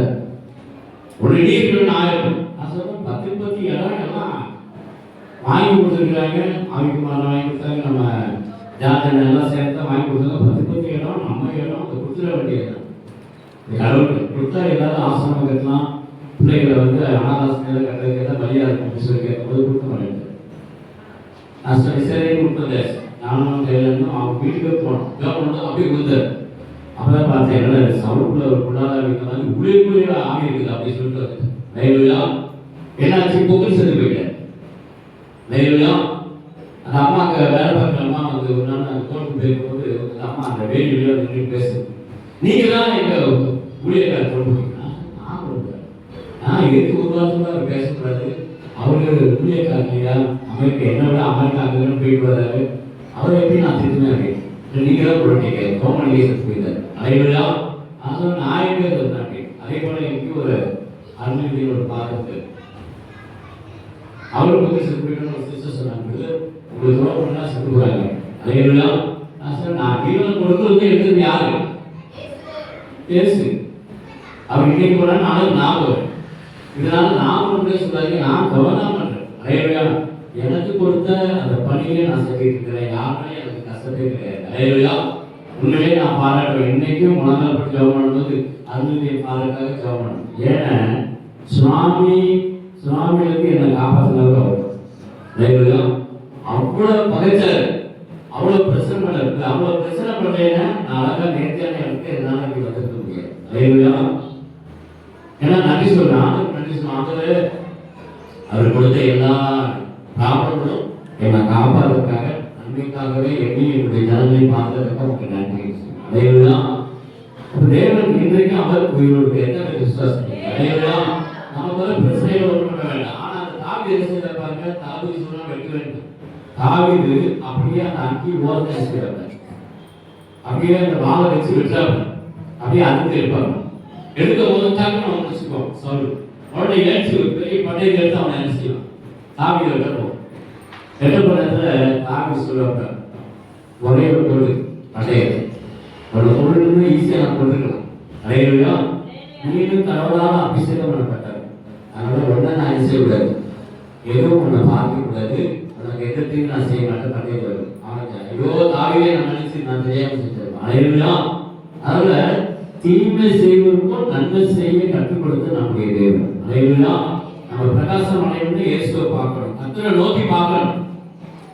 S1: ஒரு நீர் ஆயிரம் 10 இடம் எல்லாம் வாங்கி கொடுத்துருக்காங்க. ஆவிக்குமார் வாங்கி கொடுத்தாங்க. நம்ம ஜாதகம் எல்லாம் சேர்த்து வாங்கி கொடுத்தாங்க. 10 இடம் நம்ம இடம் அதை கொடுத்துட வேண்டியது. கடவுள் கொடுத்தா ஏதாவது ஆசிரமம் கட்டலாம், பிள்ளைகளை வந்து அனாதாசிரியர் கட்டுறதுக்கு வழியா இருக்கும் அப்படின்னு சொல்லி கேட்கும்போது கொடுக்க மாட்டேன். நான் சரி சரி கொடுத்தது நானும் கையிலும் அவங்க வீட்டுக்கு போனோம். கவர்மெண்ட் அப்படியே கொடுத்தாரு. அப்பதான் பார்த்தேன் என்ன சவுக்குள்ள ஒரு பொருளாதார மாதிரி உள்ளே ஆகி இருக்குது அப்படின்னு சொல்லிட்டு லைவ்லா என்னாச்சு பொங்கல் செஞ்சு போயிட்டேன். லைவ்லா அந்த அம்மா அங்கே வேலை பார்க்குற அம்மா வந்து ஒரு நாள் அந்த கோர்ட்டு போயிருக்கும்போது அந்த அம்மா அந்த வேடிக்கையில வந்து பேசு நீங்க தான் எங்க ஊழியர்கார சொல்லுவீங்கன்னா நான் கொடுப்பேன். நான் எதுக்கு ஒரு வாரத்துல பேசக்கூடாது. அவரு ஊழியர்கார இல்லையா அமெரிக்கா என்ன விட அமெரிக்கா அங்கே போயிட்டு வர்றாரு. அவரை எப்படி நான் திரும்பினா நீங்க தான் கொடுத்தீங்க கோமலிகேசன் போயிருந்தார். அலைவிழா அதனால நான் எங்கே இருந்தாங்க. அதே போல எனக்கு ஒரு அருள்நிதியில் ஒரு பாதத்து அவருக்கு வந்து செத்துக்கிட்டு ஒரு சிஸ்டர் சொன்னாங்க உங்களுக்கு துரோகம் பண்ணா செத்து போறாங்க. அலைவிழா நான் சொன்னேன் நான் ஜீவனை கொடுக்கறது எடுத்தது யாரு? பேசு அவர் இன்னைக்கு போனா நாளைக்கு நான் போவேன். இதனால நான் ஒன்றே சொல்லாதீங்க, நான் கவனம் பண்றேன். அலைவிழா எனக்கு கொடுத்த அந்த பணியை நான் செஞ்சுட்டு இருக்கிறேன். யாருமே எனக்கு கஷ்டமே கிடையாது. அலைவிழா உண்மையிலே நான் பாராட்டுவேன். இன்னைக்கும் முழங்கால் பற்றி ஜெபம் பண்ணும்போது அருள்நிதியை பாராட்டாக ஜெபம் பண்ணணும். ஏன்னா சுவாமியிலிருந்து என்னை காப்பாற்றினவர் அவர். அலைவிழா அவ்வளவு பகைச்சாரு, அவ்வளவு பிரச்சனை பண்ண இருக்கு. அவ்வளவு பிரச்சனை பண்ணேன்னா நான் அழகா நேர்த்தியான இடத்துக்கு என்னால இங்கே வந்துருக்க முடியும். முடியாது. அல்லேலூயா. ஏன்னா நன்றி சொல்றான், நன்றி சொல்றாங்க. அவர் கொடுத்த எல்லா காப்பாற்றலும் என்னை காப்பாற்றுறதுக்காக நன்மைக்காகவே எண்ணி என்னுடைய ஜனங்களை பாதுகாக்க உங்களுக்கு நன்றி. அல்லேலூயா. தேவன் இன்றைக்கும் அவர் உயிரோடு என்ன விசுவாசம். அல்லேலூயா. நமக்கு ஒரு பிரச்சனைகள் ஒன்றும் பண்ண வேண்டாம். ஆனா அந்த தாவீது என்ன செய்யறாரு பாருங்க, தாவீது சொன்னா வெட்ட வேண்டும். தாவீது அப்படியே அந்த அங்கி ஓரத்தை வச்சுக்கிறாங்க, அப்படியே அந்த வாழை வச்சு வெட்டுறாங்க, அப்படியே அறுத்து எடுப்பாங்க. எடுக்க போது டக்குன்னு அவன் வச்சுக்குவோம் சொல்லு உடனே ஏற்றி பெரிய பட்டையை எடுத்து அவனை என்ன செய்வான், தாவீதை வெட்டப்போம். வெட்டப்போ நேரத்தில் தாவீது சொல்லுவாங்க, ஒரே ஒரு பொருள் பட்டையை ஒரு பொருள் ஈஸியாக நான் கொண்டுக்கலாம். அடையலையா நீனும் கடவுளால் அபிஷேகம் பண்ணப்பட்டார். அதனால ஒன்றை நான் என்ன செய்யக்கூடாது, எதுவும் உன்னை பார்க்க கூடாது, உனக்கு எதிர்த்து நான் செய்ய மாட்டேன் பண்ணிடுவாரு. அவனுக்கு ஐயோ தாவிலே நான் நினைச்சு நான் தெரியாம செஞ்சிருவேன். அடையலையா. அதனால தீமை செய்வதற்கும் நன்மை செய்ய கற்றுக் கொடுத்து நம்முடைய தேவன். அடையலையா. நம்ம பிரகாசம் அடையணும்னு இயேசுவை பார்க்கணும், கர்த்தரை நோக்கி பார்க்கணும்.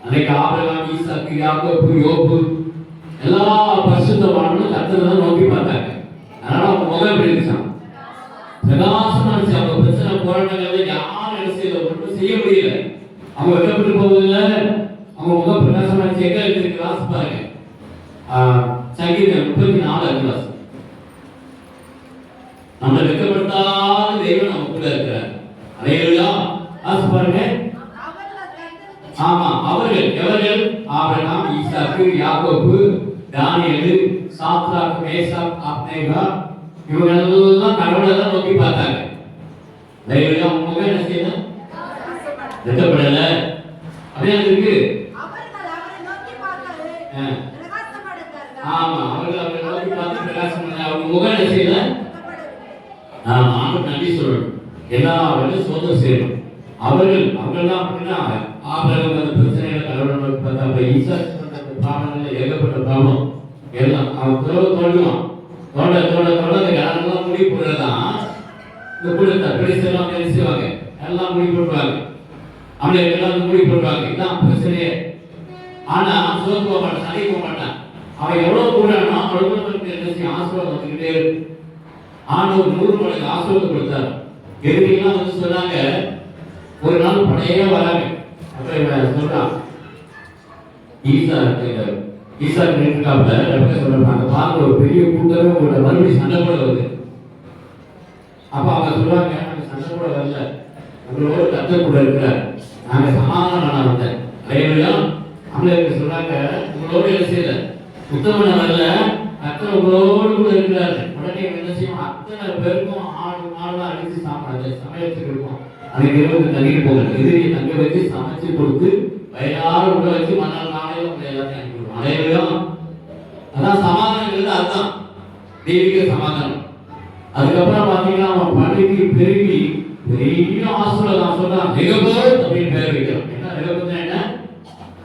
S1: அன்னைக்கு ஆபிரகாம், ஈசாக்கு, யாக்கோபு, யோபு எல்லா பரிசுத்தவான்களும் கர்த்தரை தான் நோக்கி பார்த்தாங்க. அதனால அவங்க முகம் எப்படி இருந்துச்சான், பிரகாசமா இருந்துச்சு. அவங்க பிரச்சனை போராட்டங்களை யாரும் என்ன செய்யல, ஒன்றும் செய்ய முடியல. அவங்க வெட்டப்பட்டு போவதில்லை, அவங்க முகம் பிரகாசமா இருந்துச்சு. எங்க இருக்கு வாசி பாருங்க, சங்கீதம் 34 வாசி. நம்ம வெட்கப்படுத்தாத தேவன் நம்ம கூட இருக்கிறார். அல்லேலூயா. வாசி பாருங்க. ஆமா, அவர்கள் எவர்கள்? ஆபிரகாம், ஈசாக்கு, யாக்கோபு, தானியேல், சாத்ராக், மேஷாக், ஆபேத்நேகோ இவங்க எல்லாம் கடவுளை தான் நோக்கி பார்த்தாங்க. அல்லேலூயா. அவங்க என்ன செய்யணும், வெட்கப்படல. அப்படியே இருக்கு. ஆமா, அவர்கள் அவரை நோக்கி பார்த்து பிரகாசம் பண்ணாங்க. அவங்க முகம் என்ன செய்யல. ஆண்டவர் நன்றி சொல்லணும், எல்லாரும் சோதனை செய்யணும். அவர்கள் தான் அப்படின்னா ஆபிரகாம் அந்த பிரச்சனைகளை கடவுளை நோக்கி பார்த்தா, ஈசாக்கு பாவங்கள் ஏகப்பட்ட பாவம் எல்லாம் அவன் தோண்டுவான். தோண்ட தோண்ட தோண்ட அந்த கடனெல்லாம் முடி போடுறதான் இந்த கொடுத்த பெருசெல்லாம் என்ன செய்வாங்க, எல்லாம் முடி போடுவாங்க. அவனை எல்லாம் முடி போடுவாங்க. இதான் பிரச்சனையே. ஆனா சோறு போக மாட்டான், சளி போக மாட்டான். அவன் எவ்வளவு கூடானா அவ்வளவு என்ன செய்ய ஆசீர்வாதம் வந்துக்கிட்டே இருக்கு. ஆண்டவர் 100 மடங்கு ஆசீர்வாதம் கொடுத்தார். எதிரிலாம் வந்து சொன்னாங்க, ஒரு நாள் படையே வராங்க. அப்ப சொல்றான் ஈசாக்கு நின்றுக்காப்புல சொல்றாங்க, பாருங்க ஒரு பெரிய கூட்டமே உங்களோட மறுபடியும் சண்டை போட வருது. அப்ப அவங்க சொல்றாங்க, நாங்க சண்டை போட வரல, உங்களோட கத்த கூட இருக்கிற நாங்க சமாதானம் நான் வந்தேன். அல்லேலூயா. அவங்க சொல்றாங்க, உங்களோட என்ன செய்யல சுத்தமன வரல, கத்த உங்களோடு கூட இருக்கிறாரு. உடனே என்ன செய்யும், அத்தனை பேருக்கும் ஆடு மாடுலாம் அடிச்சு சாப்பிடாது சமையலுக்கு இருக்கும். அன்னைக்கு இரவு தங்கிட்டு போகல, எதிரியை தங்க வச்சு சமைச்சு கொடுத்து வயலாறு உள்ள வச்சு மறுநாள் காலையில உங்களை எல்லாத்தையும் அனுப்பிடுவோம். அல்லேலூயா. அதான் சமாதானம், அதுதான் தெய்வீக சமாதானம். அதுக்கப்புறம் பாத்தீங்கன்னா அவன் பழகி பெருகி பெரிய ஆசீர்வாதம் சொல்றான், ரெகோபோத் அப்படின்னு பெயர் வைக்கிறான். என்ன ரெகோபோத் என்ன,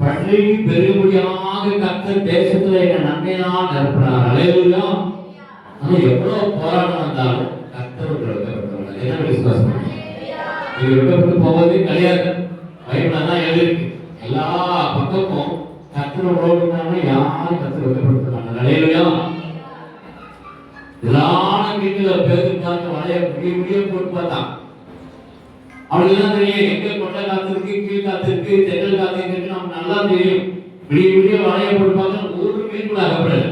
S1: பழகி பெருகும்படியாக கர்த்தர் தேசத்துல என்ன நன்மையாக நிரப்புறார். அல்லேலூயா. ஆனா எவ்வளவு போராட்டம் வந்தாலும் கர்த்தர் வெட்கப்பட்டவங்க. என்ன விசுவாசம், நீங்க வெட்கப்பட்டு போவதே கிடையாது. பைபிள்ல தான் எழுதிருக்கு, எல்லா பக்கமும் கர்த்தரோடு யாரும் கர்த்தர் வெட்கப்படுத்த. அல்லேலூயா. எல்லாரும் வீட்டுல பேருக்காக வளைய முடிய போட்டு பார்த்தான். அவனுக்கு தான் தெரியும் எங்க கொட்டை காத்திருக்கு, கீழ் காத்திருக்கு, தென்னல் காத்திருக்கு, நமக்கு நல்லா தெரியும். விடிய வளைய போட்டு பார்த்தா ஒரு மீன் கூட அகப்படல.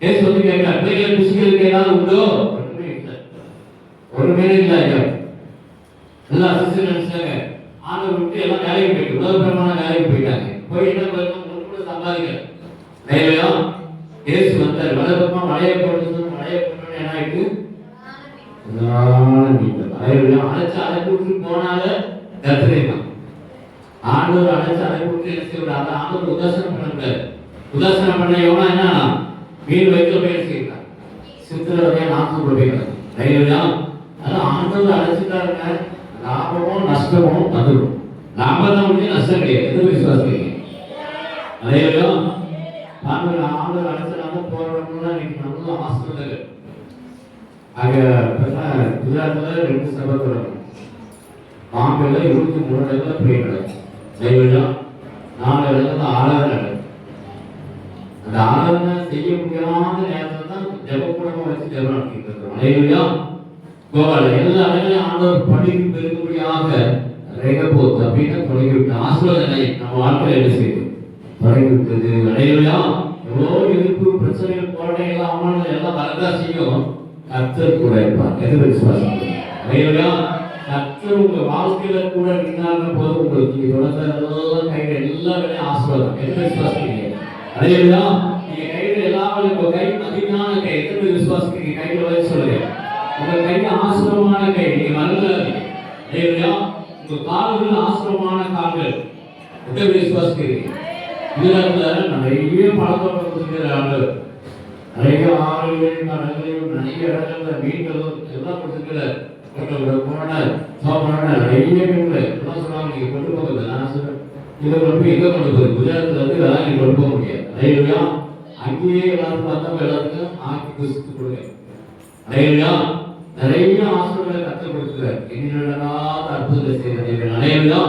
S1: ஏன் சொல்லி கேட்கிறார், பிள்ளைகளை புசிக்கிறதுக்கு ஏதாவது உண்டோ? ஒரு மீன் இல்லை. ஐயா எல்லாம் அசிஸ்டன்ட் நினைச்சாங்க, ஆண்டவர் விட்டு எல்லாம் வேலைக்கு போயிட்டு உலகப்பிரமான வேலைக்கு போயிட்டாங்க. போய் என்ன பண்ணணும், ஒரு கூட சம்பாதிக்கல. வேலையா இயேசு வந்தார், வலப்பக்கமா வளைய போட்டு வளைய போட்டு என்ன ஆயிட்டு அழைச்சு அழைப்பு விட்டு போனால கர்த்தரை தான் ஆண்டவர் அழைச்சு அழைப்பு விட்டு என்ன செய்யக்கூடாது, ஆண்டவர் உதாசனம் பண்ணக்கூடாது. உதாசனம் பண்ண எவனா என்ன மீன் வைக்க போய் செய்யலாம், சித்திரவதையா நாசம் போய்க்கலாம். அதான் ஆண்டவர் அழைச்சிட்டாருங்க, லாபமும் நஷ்டமும் வந்துடும். லாபம் தான் முடியும், நஷ்டம் கிடையாது. எந்த விசுவாசம் அதையோ ஆண்டவர் அழைச்சனால போறவங்க இன்னைக்கு நல்ல ஆசிரியர்கள். அங்கே குஜராத்தில் 2 சபை தொடங்கும். பாம்பேல 23 இடத்துல ப்ரே நடக்கும். லைவ்லாம் 4 இடத்துல ஆராதனை நடக்கும். அந்த ஆராதனை செய்ய முடியாத நேரத்தில் தான் ஜெபக்கூடம் வச்சு தேவன் நடத்திட்டு இருக்கிறோம். அல்லேலூயா. கோவால எல்லா வேலையும் ஆண்டவர் படிப்பு பெருகும்படியாக ரெகபோத் அப்படின்னு தொடங்கிவிட்டு ஆசீர்வாதனை நம்ம வாழ்க்கையில என்ன செய்யுது தொடங்கிவிட்டது. அல்லேலூயா. எவ்வளோ எதிர்ப்பு பிரச்சனைகள் போராட்டங்கள் அவமானங்கள் எல்லாம் வரதான் செய்யும். கர்த்தர் கூட இருப்பார். எது விசுவாசம்? அல்லேலூயா. கர்த்தர் உங்க வாழ்க்கையில கூட நின்னாலும் போது உங்களுக்கு தொடர்ந்து எல்லாம் கையில எல்லா வேலையும் ஆசீர்வாதம். எது விசுவாசிக்கிறீங்க? அல்லேலூயா. நீங்க கையில எல்லா வேலையும் உங்க கை மதியான கை. எது விசுவாசிக்கிறீங்க? கையில வச்சு சொல்லுங்க. உங்க கை ஆசீர்வாதமான கை. நீங்க நல்ல அல்லேலூயா. உங்க கால்கள் ஆசீர்வாதமான கால்கள். எது விசுவாசிக்கிறீங்க? இதுல நிறைய பழக்கம் கொடுத்துருக்கிறாங்க. நிறைய ஆறுகள் கடல்கள் நிறைய இடங்கள்ல மீன்களும் எல்லாம் கொடுத்துருக்கிற போன நிறைய மீன்கள் எல்லாம் சொல்றாங்க. நீங்க கொண்டு போகிறது நான் சொல்றேன் இதை கொண்டு போய் எங்க கொண்டு போகுது குஜராத்ல வந்து இதெல்லாம் நீங்க கொண்டு போக முடியாது. அலையா அங்கேயே எல்லாரும் பார்த்தா எல்லாத்துக்கும் ஆக்கி குசித்து கொடுங்க. அலையா நிறைய ஆசிரியர்களை கற்றுக் கொடுக்குறார். என்னடா அற்புதத்தை செய்யறது அலையா.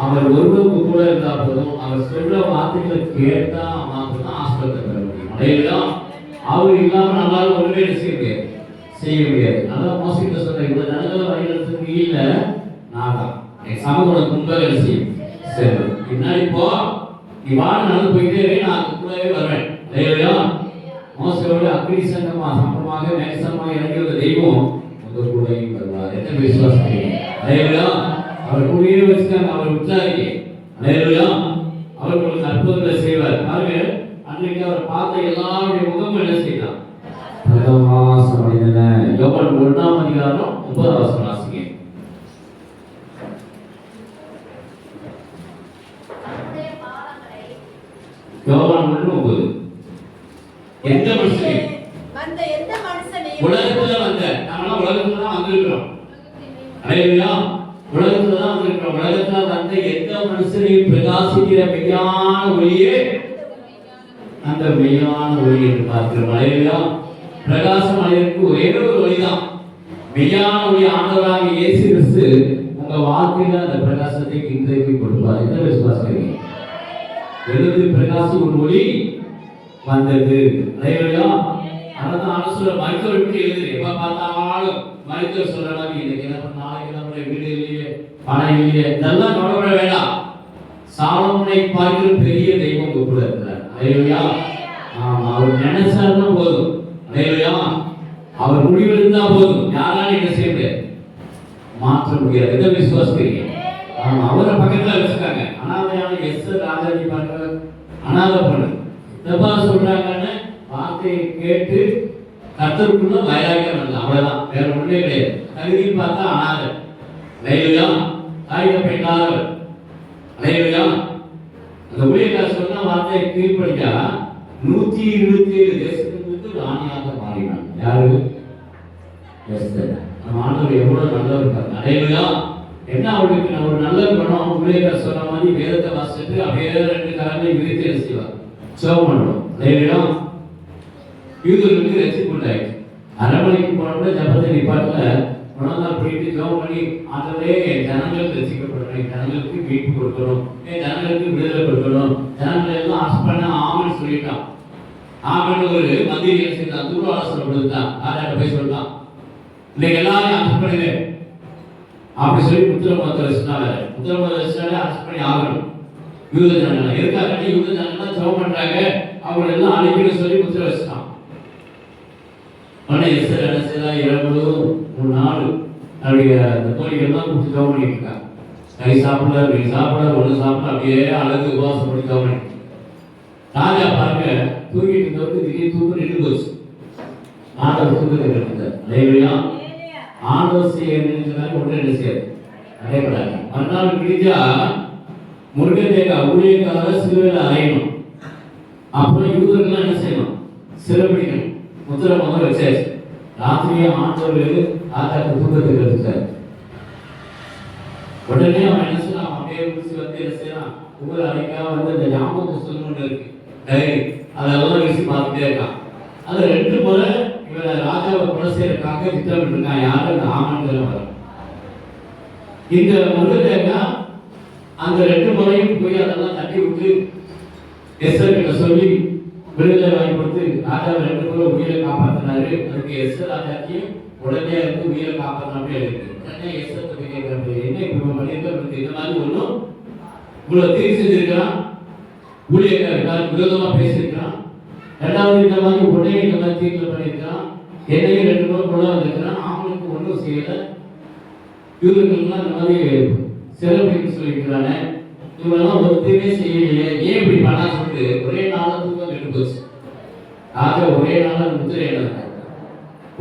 S1: அவர் ஒருவருக்கு கூட இருந்தா போதும். அவர் சொல்ற வார்த்தைகளை கேட்டா மாத்திரம் ஆசிரியத்தை பெற முடியும். அலையா. அவர் இல்லாம நம்மளால ஒன்றுமே செய்ய முடியாது. நல்லா மோசிக்கிட்ட சொல்ற இந்த நல்ல வழிநடத்துக்கு இல்ல நான் தான் என் சமூக கும்பல் செய்யும். சரி பின்னாடி போ, நீ வாழ நடந்து போயிட்டே நான் அது கூடவே வருவேன். இல்லையா? மோசையோட அக்னி சம்பமாக நேசமாக இறங்கி வந்த தெய்வம் உங்க கூடயும் வருவார். எத்தனை விசுவாசம்? இல்லையா? அவர் கூடயே வச்சுக்காங்க. அவர் உற்சாகி. இல்லையா? அவர் உங்களுக்கு அற்புதங்களை செய்வார். பாருங்க, அன்னைக்கு அவர் பார்த்த எல்லாருடைய முகமும் என்ன செய்யலாம்? பிரகாசம் அடைந்தன. யோவான் 1ஆம் அதிகாரம் 30ஆம் வசனம் வாசிங்க. யோவான் 1:9. எந்த மனுஷனையும்
S2: வந்த எந்த மனுஷனையும்
S1: உலகத்துல வந்த நாம உலகத்துல தான் வந்திருக்கிறோம். அல்லேலூயா. உலகத்துல தான் வந்திருக்கிறோம். உலகத்துல வந்த எந்த மனுஷனையும் பிரகாசிக்கிற மெய்யான ஒளியே அந்த மெய்யான ஒளி என்று பார்க்கிறோம். அல்லேலூயா. பிரகாசம் அடைவதற்கு ஒரே ஒரு வழிதான். மெய்யான ஒளி ஆண்டவராக இயேசு கிறிஸ்து உங்க வாழ்க்கையில அந்த பிரகாசத்தை இன்றைக்கு கொடுப்பார். என்ன விசுவாசிக்கிறீங்க? எழுது பிரகாசம் ஒரு ஒளி வந்தது. அல்லேலூயா. அதான் ஆலோசனை மருத்துவருக்கு எழுது. எப்ப பார்த்தாலும் மருத்துவர் சொல்றாங்க, இன்னைக்கு என்ன பண்ண, நாளைக்கு என்ன பண்ண, வீடு இல்லையே, பணம் இல்லையே, இதெல்லாம் கவலைப்பட வேண்டாம். சாலமோனை பார்க்கிற பெரிய தெய்வம் கூட இருக்கிறார். அல்லேலூயா. அவர் நினைச்சாருன்னா போதும். அல்லேலூயா. அவர் முடிவெடுத்தா போதும். யாராலும் என்ன செய்ய முடியாது, மாற்ற முடியாது. எதை விசுவாசிக்கிறீங்க? அவரை பக்கத்துல வச்சுக்காங்க. அனாதையான எஸ்தர் ராஜாஜி பண்ற அனாதை பண்ணு தப்பா சொல்றாங்கன்னு வார்த்தையை கேட்டு கர்த்தருக்குள்ள வைராக்கியம் இல்லை. அவ்வளவுதான், வேற ஒன்றே கிடையாது. தகுதின்னு பார்த்தா அனாதை. அல்லேலூயா. தாய்க பெண்ணாதவர். அல்லேலூயா. அந்த ஊழியக்காரர் சொன்ன வார்த்தையை கீழ்ப்படிச்சா 127 தேசத்துக்கு ராணியாக மாறினான். யாரு? எஸ்தர். நம்ம ஆண்டவர் எவ்வளவு நல்லவர் பாருங்க. அல்லேலூயா. என்ன அவளுக்கு ஒரு நல்ல குணம். ஊழியக்காரர் சொன்ன மாதிரி வேதத்தை வாசிச்சுட்டு அப்படியே 2 கரங்களை விரித்து செய்வார். சேவ் பண்ணுவோம். அல்லேலூயா. யூதர்களுக்கு ரட்சிப்பு உண்டாயிடுச்சு. அரண்மனைக்கு போனப்பட ஜபத்தை நிப்பாட்டல உணர்ந்தால் போயிட்டு ஜெபம் பண்ணி, ஆண்டவரே என் ஜனங்களுக்கு ரசிக்கப்படணும், என் ஜனங்களுக்கு மீட்பு கொடுக்கணும், என் ஜனங்களுக்கு விடுதலை கொடுக்கணும், ஜனங்களை எல்லாம் அரெஸ்ட் பண்ண ஆமன்னு சொல்லிட்டான். ஆமன் ஒரு மந்திரி செய்தான், தூர ஆலோசனை கொடுத்தான். ராஜாட்ட போய் சொல்லிட்டான், இன்னைக்கு எல்லாரையும் அரெஸ்ட் பண்ணுங்க அப்படி சொல்லி உத்தரவாதத்தை வச்சுனால அரெஸ்ட் பண்ணி ஆகணும். யூத ஜனங்கள் எதுக்காக? யூத ஜனங்கள் ஜெபம் பண்றாங்க, அவங்க எல்லாம் அழைக்கணும்னு சொல்லி உத்தரவு வச்சுட்டான். ஆனால் எஸ்தர் என்ன செய்யலாம்? இரவு 3 நாள் அவருடைய அந்த தோழிகள்லாம் கூப்பிட்டு ஜெபம் பண்ணிட்டு இருக்காங்க. கை சாப்பிட, நீ சாப்பிட, ஒன்று சாப்பிட, அப்படியே அழகு உபவாசம் பண்ணி ஜெபம் பண்ணி. ராஜா பாருங்க, தூங்கிட்டு இருந்தவருக்கு திடீர்னு தூக்கம் நின்று போச்சு. ஆண்டவர் தூக்கத்தை எடுத்தார். அல்லேலூயா. ஆண்டவர் செய்ய ஒன்று என்ன செய்யாது, அடையப்படாது. மறுநாள் கிழிஞ்சா முருகத்தேக்கா ஊழியக்கார சிலுவையில் அறையணும். அப்புறம் யூதர்கள்லாம் என்ன செய்யணும்? சிறைப்பிடிக்கணும். முத்திரை முதல் வச்சாச்சு. ராத்திரியே ஆண்டவர் ராஜாக்கு தூக்கத்தை எடுத்துட்டார். உடனே அவன் என்ன செய்யலாம்? அப்படியே முடிச்சு வந்து என்ன செய்யலாம்? ஒவ்வொரு அறைக்காக வந்து அந்த ஞாபக புஸ்தகம் ஒன்று இருக்கு, டைரி, அதெல்லாம் வீசி பார்த்துட்டே இருக்கான். அது 2 முறை இவரை ராஜாவை கொலை செய்யறதுக்காக திட்டமிட்டு இருக்கான். யாரும் அந்த ஆமன்கள் வரும். இந்த முருகத்தேக்கா அந்த 2 முறையும் போய் அதெல்லாம் தட்டி விட்டு எஸ்தர் கிட்ட சொல்லி விடுதலை வாங்கி கொடுத்து ராஜா 2 பேரும் உயிரை காப்பாத்தினாரு. அதுக்கு எஸ்தர் ராஜாக்கு உடனே இருந்து உயிரை காப்பாத்தினாமே இருக்கு. உடனே எஸ்தர் கேட்கறது, என்ன இப்ப பண்ணிருக்க, இந்த மாதிரி ஒண்ணும் இவ்வளவு தீர்வு செஞ்சிருக்கிறான், ஊழியக்காரருக்கு விரோதமா பேசியிருக்கிறான். ரெண்டாவது இந்த மாதிரி உடனே இந்த மாதிரி தீர்வு பண்ணியிருக்கிறான். என்னையும் 2 பேரும் கொள்ள வந்திருக்கிறான். அவங்களுக்கு ஒன்றும் செய்யல. இவர்களுக்கெல்லாம் இந்த மாதிரி செலவு சொல்லியிருக்கிறானே, இவெல்லாம் ஒருத்தமே செய்யலையே, ஏன் இப்படி பண்ணா சொல்லிட்டு ஒரே நாள தூக்கம் கெட்டு போச்சு. ஆக ஒரே நாள முத்திரை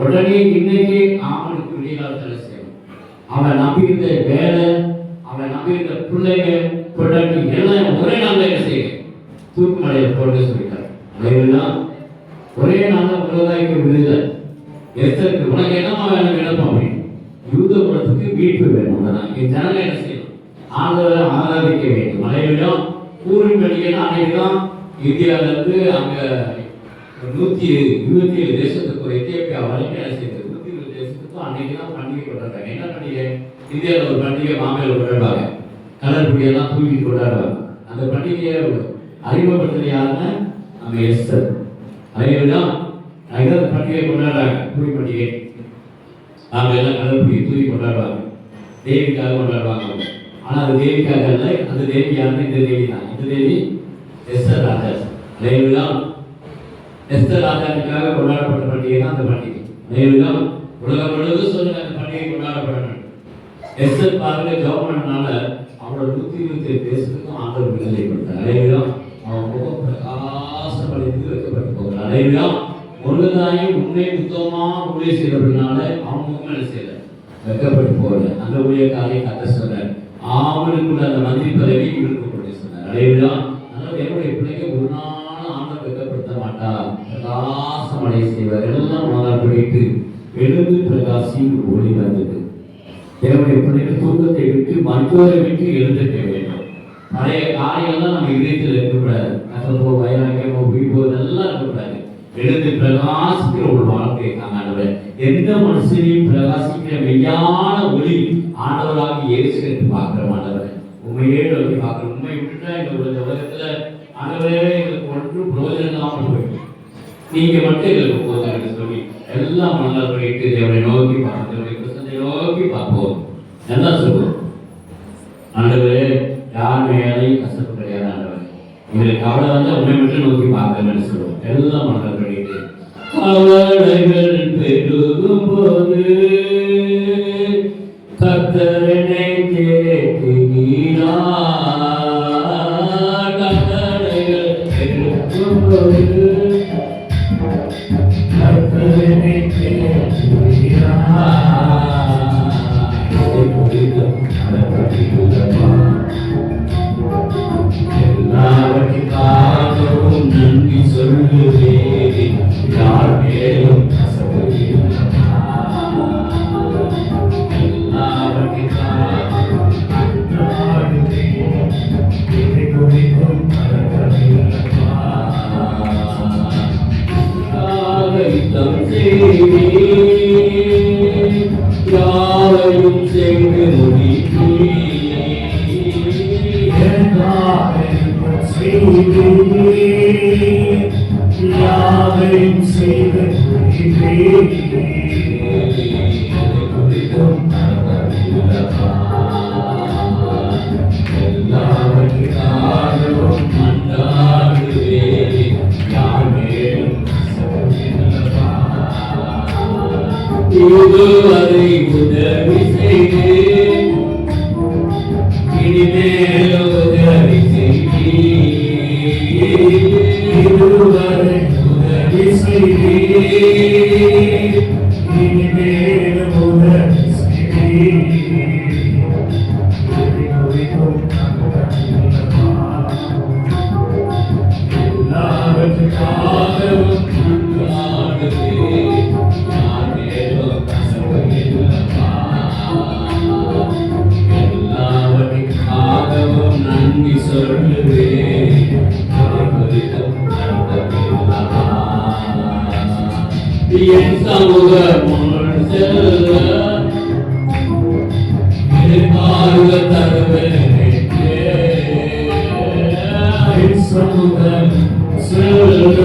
S1: உடனே இன்னைக்கு ஆமனுக்கு விடிய காலத்துல செய்யணும். அவன் நம்பியிருந்த வேலை, அவன் நம்பியிருந்த பிள்ளைங்க பொண்டாட்டி எல்லாம் ஒரே நாள்ல என்ன செய்ய தூக்குமலையை போட்டு சொல்லிட்டார். அதேதான் ஒரே நாள்ல உலகாய்க்கு விடுதலை. எஸ்தருக்கு உனக்கு என்னமா வேணும் விண்ணப்பம் அப்படின்னு, யூத குலத்துக்கு மீட்பு வேணும். இங்க ஜனங்க என்ன செய்யணும், ஆண்டவரை ஆராதிக்க வேண்டும். மலையிடம் பூரின் பண்டிகைன்னா அன்னைக்குதான் இந்தியாவில இருந்து அங்க 127 தேசத்துக்கு ஒரு எத்தியோப்பியா வரைக்கும் என்ன செய்யுது, 120 தேசத்துக்கும் அன்னைக்குதான் பண்டிகை கொண்டாடுறாங்க. என்ன பண்டிகை? இந்தியாவில் ஒரு பண்டிகை மாமையில கொண்டாடுவாங்க, கடற்புடியெல்லாம் தூக்கி கொண்டாடுவாங்க. அந்த பண்டிகையை அறிமுகப்படுத்துறது யாருன்னா நம்ம எஸ்தர். அதேதான் பண்டிகை கொண்டாடுறாங்க, பூரி பண்டிகை. அவங்க எல்லாம் கடற்புடியை தூக்கி கொண்டாடுவாங்க, தேவிக்காக கொண்டாடுவாங்க. ஆனா அது தேவிக்காக அல்ல, அந்த தேவி யாருன்னு இந்த தேவி தான். இந்த தேவி எஸ்தர் ராஜா. அதேதான் எஸ்தர் ராஜாவுக்காக கொண்டாடப்பட்ட பண்டிகை தான் அந்த பண்டிகை. அதேதான் உலகம் முழுவதும் சொல்லுங்க அந்த பண்டிகை கொண்டாடப்படணும். எஸ்தர் பாருங்க கவர்மெண்ட்னால அவரோட 127 தேசத்துக்கும் ஆண்டவர் விடுதலை கொடுத்தார். அதேதான் அவன் முகம் பிரகாசப்படுத்தி வைக்கப்பட்டு போகிறார். அதேதான் ஒருதாயும் உண்மை புத்தகமா ஊழிய செய்தபடினால அவன் முகம் என்ன செய்யல, வைக்கப்பட்டு போகல. அந்த ஊழியக்காரையை கத்த சொன்னார். அவனுக்குள்ள அந்த மந்திரி பதவி இழுக்கப்பட்டு சொன்னார். அதேதான் அதனால என்னுடைய பிள்ளைங்க ஒரு நாள் ஆண்டவர் வைக்கப்படுத்த மாட்டார், பிரகாசமடை செய்வார். எல்லாம் மலர் பிடித்து எழுந்து பிரகாசி ஒளி வந்தது. என்னுடைய பிள்ளைகள் தூக்கத்தை விட்டு மருத்துவரை விட்டு எழுந்திருக்க வேண்டும். பழைய காரியெல்லாம் நம்ம இதயத்தில் இருக்கக்கூடாது. கசப்போ வைராக்கியமோ வீப்போ இதெல்லாம் இருக்கக்கூடாது. எழுந்து பிரகாசிக்கிற ஒரு வாழ்க்கை ஆண்டவர். எந்த மனுஷனையும் பிரகாசிக்கிற மெய்யான ஒளி ஆண்டவராக இயேசு என்று பார்க்கிற ஆண்டவர். உண்மையே நோக்கி பார்க்கிற, உண்மை விட்டுட்டா இந்த உலகத்துல ஆண்டவரே எங்களுக்கு ஒன்றும் பிரயோஜனம் இல்லாமல் போயிடும், நீங்க மட்டும் எங்களுக்கு போதும் சொல்லி எல்லாம் மன்னர் போயிட்டு தேவனை நோக்கி பார்க்கிறோம், நோக்கி பார்ப்போம். நல்லா சொல்லுவோம், ஆண்டவரே யார் மேலையும் கஷ்டப்பட்டு கிடையாது ஆண்டவர், எங்களுக்கு கவலை வந்து உண்மை மட்டும் நோக்கி பார்க்கணும்னு சொல்லுவோம். எல்லாம் மன்னர் பண்ணிட்டு கவலைகள் பெருகும் போது கர்த்தரனை கேட்கிறார். கவலைகள் பெருகும் போது கர்த்தரனை கேட்கிறார். எல்லாவற்றிற்காகவும் நன்றி சொல்லுவேன், யார் மேலும் யாவையும் செய்து
S4: யாவையும் செய்து
S1: எல்லாவற்றிற்காகவும் மன்றாடுவேன், யார் மேலும் இதுவரை உதவி செய்தேன், இனிமேல் உதவி செய்தேன்.
S4: இதுவரை உதவி செய்தேன், இனிமேல் உதவி செய்தேன்.
S1: எல்லாவற்றுக்காகவும் மன்றாடுவேன், யார் மேலும் கசப்பதில்லப்பா. எல்லாவற்றுக்காகவும் நன்றி சொல்லுவேன், அதை குறித்தும் கருத்தமில்லப்பா. என் சமூகமுள் செல்ல எதிர்பார்க்க தருவேனே,
S4: சமூகம் செல்ல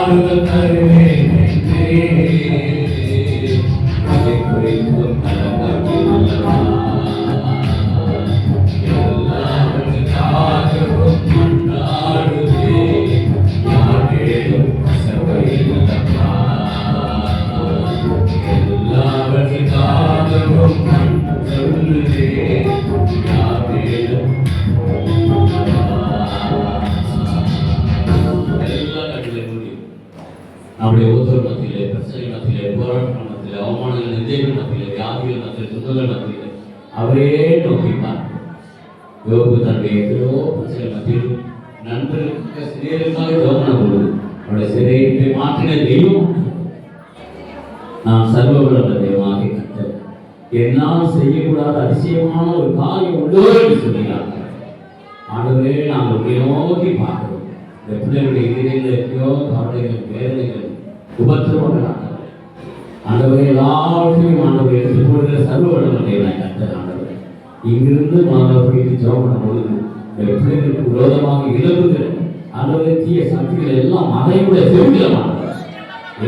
S4: ஆறுதல் தருவேன்
S1: அதை குறித்தும் கலங்கவில்லை.
S4: எல்லாவற்றுக்காகவும் கொண்டாடுவேன். யாரேனும் கசப்பையில்லப்பா. எல்லாவற்றுக்காகவும் சொல்லுவேன். யாரேனும்
S1: நம்முடைய ஒவ்வொரு மத்தியிலே, பிரச்சனை மத்தியிலே, போராட்டம் மத்தியிலே, அவமானங்கள், நிந்தைகள் மத்தியிலே, வியாதிகள் மத்தியிலே, துன்பங்கள் மத்தியிலே அவரே நோக்கிப்பார். யோபு தன்னுடைய எத்தனையோ பிரச்சனை மத்தியில் நண்பர்களுக்கு சிறியருக்காக கவனம் கொள்வது அவருடைய சிறையை மாற்றின தெய்வம். நான் சர்வவல்ல தெய்வமாக கர்த்தர் என்னால் செய்யக்கூடாத அதிசயமான ஒரு காரியம் உண்டோ என்று சொல்கிறார். ஆகவே நாங்கள் உங்களை நோக்கி பார்க்கிறோம். இந்த பிள்ளைகளுடைய இதயங்கள் எத்தனையோ கவலைகள், வேதனைகள், உபத்திரவங்கள் ஆண்டவரை எல்லாவற்றையும் ஆண்டவரை எடுத்துக்கொள்கிற சர்வ வல்லமையை கர்த்தர் ஆண்டவர் இங்கிருந்து மாணவர்களுக்கு ஜெபம் பண்ணும்போது இந்த பிள்ளைகளுக்கு விரோதமாக இழப்புகிற ஆண்டவரை தீய சக்திகள் எல்லாம் மறைமுறை செவிக்கிறமானவர்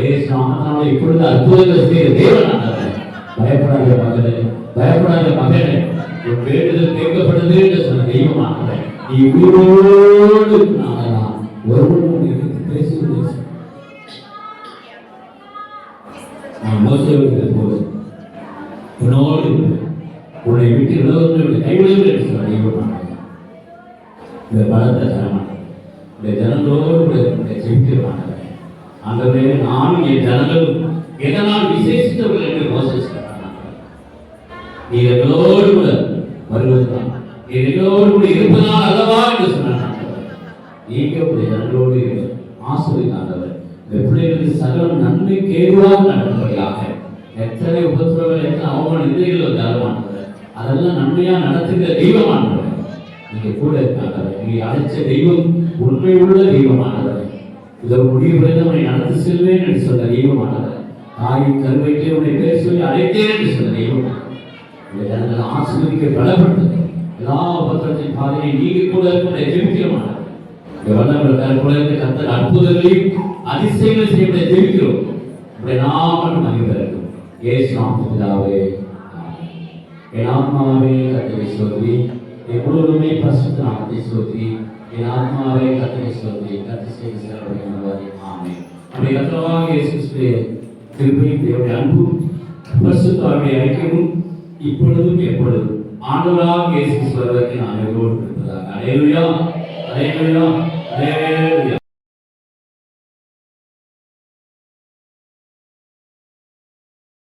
S1: ஏசுநாமத்தினாலே இப்பொழுது அற்புதங்களை செய்கிற தேவன் ஆண்டவர். பயப்படாத மகனே, பயப்படாத மகனே, உன் வேண்டுதல் கேட்கப்படுது என்று சொன்ன தெய்வமானவர். நீ உயிரோடு நாங்களாம் ஒருவரும் எனக்கு பேசுவது நான் மோசடிக்கிறது போது உன்னோடு உன்னை விட்டு விலகுவதை கைவிடுவது என்று சொன்ன தெய்வமானவர். இந்த பலத்தை தரமாட்டேன். இந்த ஜனங்களோடு ஜெயிக்கிறமானவர். ஆகவே நானும் என் ஜனங்களும் எதனால் விசேஷித்தவர்கள் என்று மோசடிக்கிறார். நீ எங்களோடு கூட வருவதுதான், நீ எங்களோடு கூட இருப்பதால் அல்லவா என்று சொன்னார். நீங்க உடைய ஜனங்களோடு ஆசிரியர் இந்த பிள்ளைகளுக்கு சகலம் நன்மை கேதுவாக நடந்தபடியாக எத்தனை உபத்திரவங்கள், எத்தனை அவமான நிலைகள் வந்தாலும் அதெல்லாம் நன்மையா நடத்துகிற தெய்வமானவர். நீங்க கூட இருக்காங்க. நீ அழைச்ச தெய்வம் உண்மை உள்ள தெய்வமானவர். இதற்கு முடிவு உன்னை நடத்தி செல்வேன் என்று சொன்ன தெய்வமானவர். தாயின் கருவைக்கே உன்னை பேர் சொல்லி அழைத்தேன் என்று சொன்ன தெய்வம். இந்த ஜனங்களை ஆசீர்வதிக்க பலப்பட்டது. எல்லா உபத்திரத்தின் பாதையை நீங்க கூட இருக்க ஜெபிக்கிறமானவர். கர்த்தர் அற்புதங்களையும் அதிசயங்கள் செய்ய ஜெபிக்கிறோம். நாம் மட்டும் மகிழ்கிறோம். இயேசு நாமத்தினாலே என் ஆத்மாவே கர்த்தரை ஸ்தோத்திரி, என் முழுவதுமே பரிசுத்த நாமத்தை ஸ்தோத்திரி. என் ஆத்மாவே கர்த்தரை ஸ்தோத்திரி, கர்த்தர் செய்த செயல்களை ஆமென். நம்முடைய கர்த்தராகிய இயேசு கிறிஸ்துவின் கிருபையும் தேவனுடைய அன்பும் பரிசுத்தவான்களுடைய ஐக்கியமும் இப்பொழுதும் எப்பொழுதும் ஆண்டவராகிய இயேசு கிறிஸ்து வருவதற்கு நான் எல்லோரும் இருப்பதாக. அல்லேலூயா, அல்லேலூயா, அல்லேலூயா.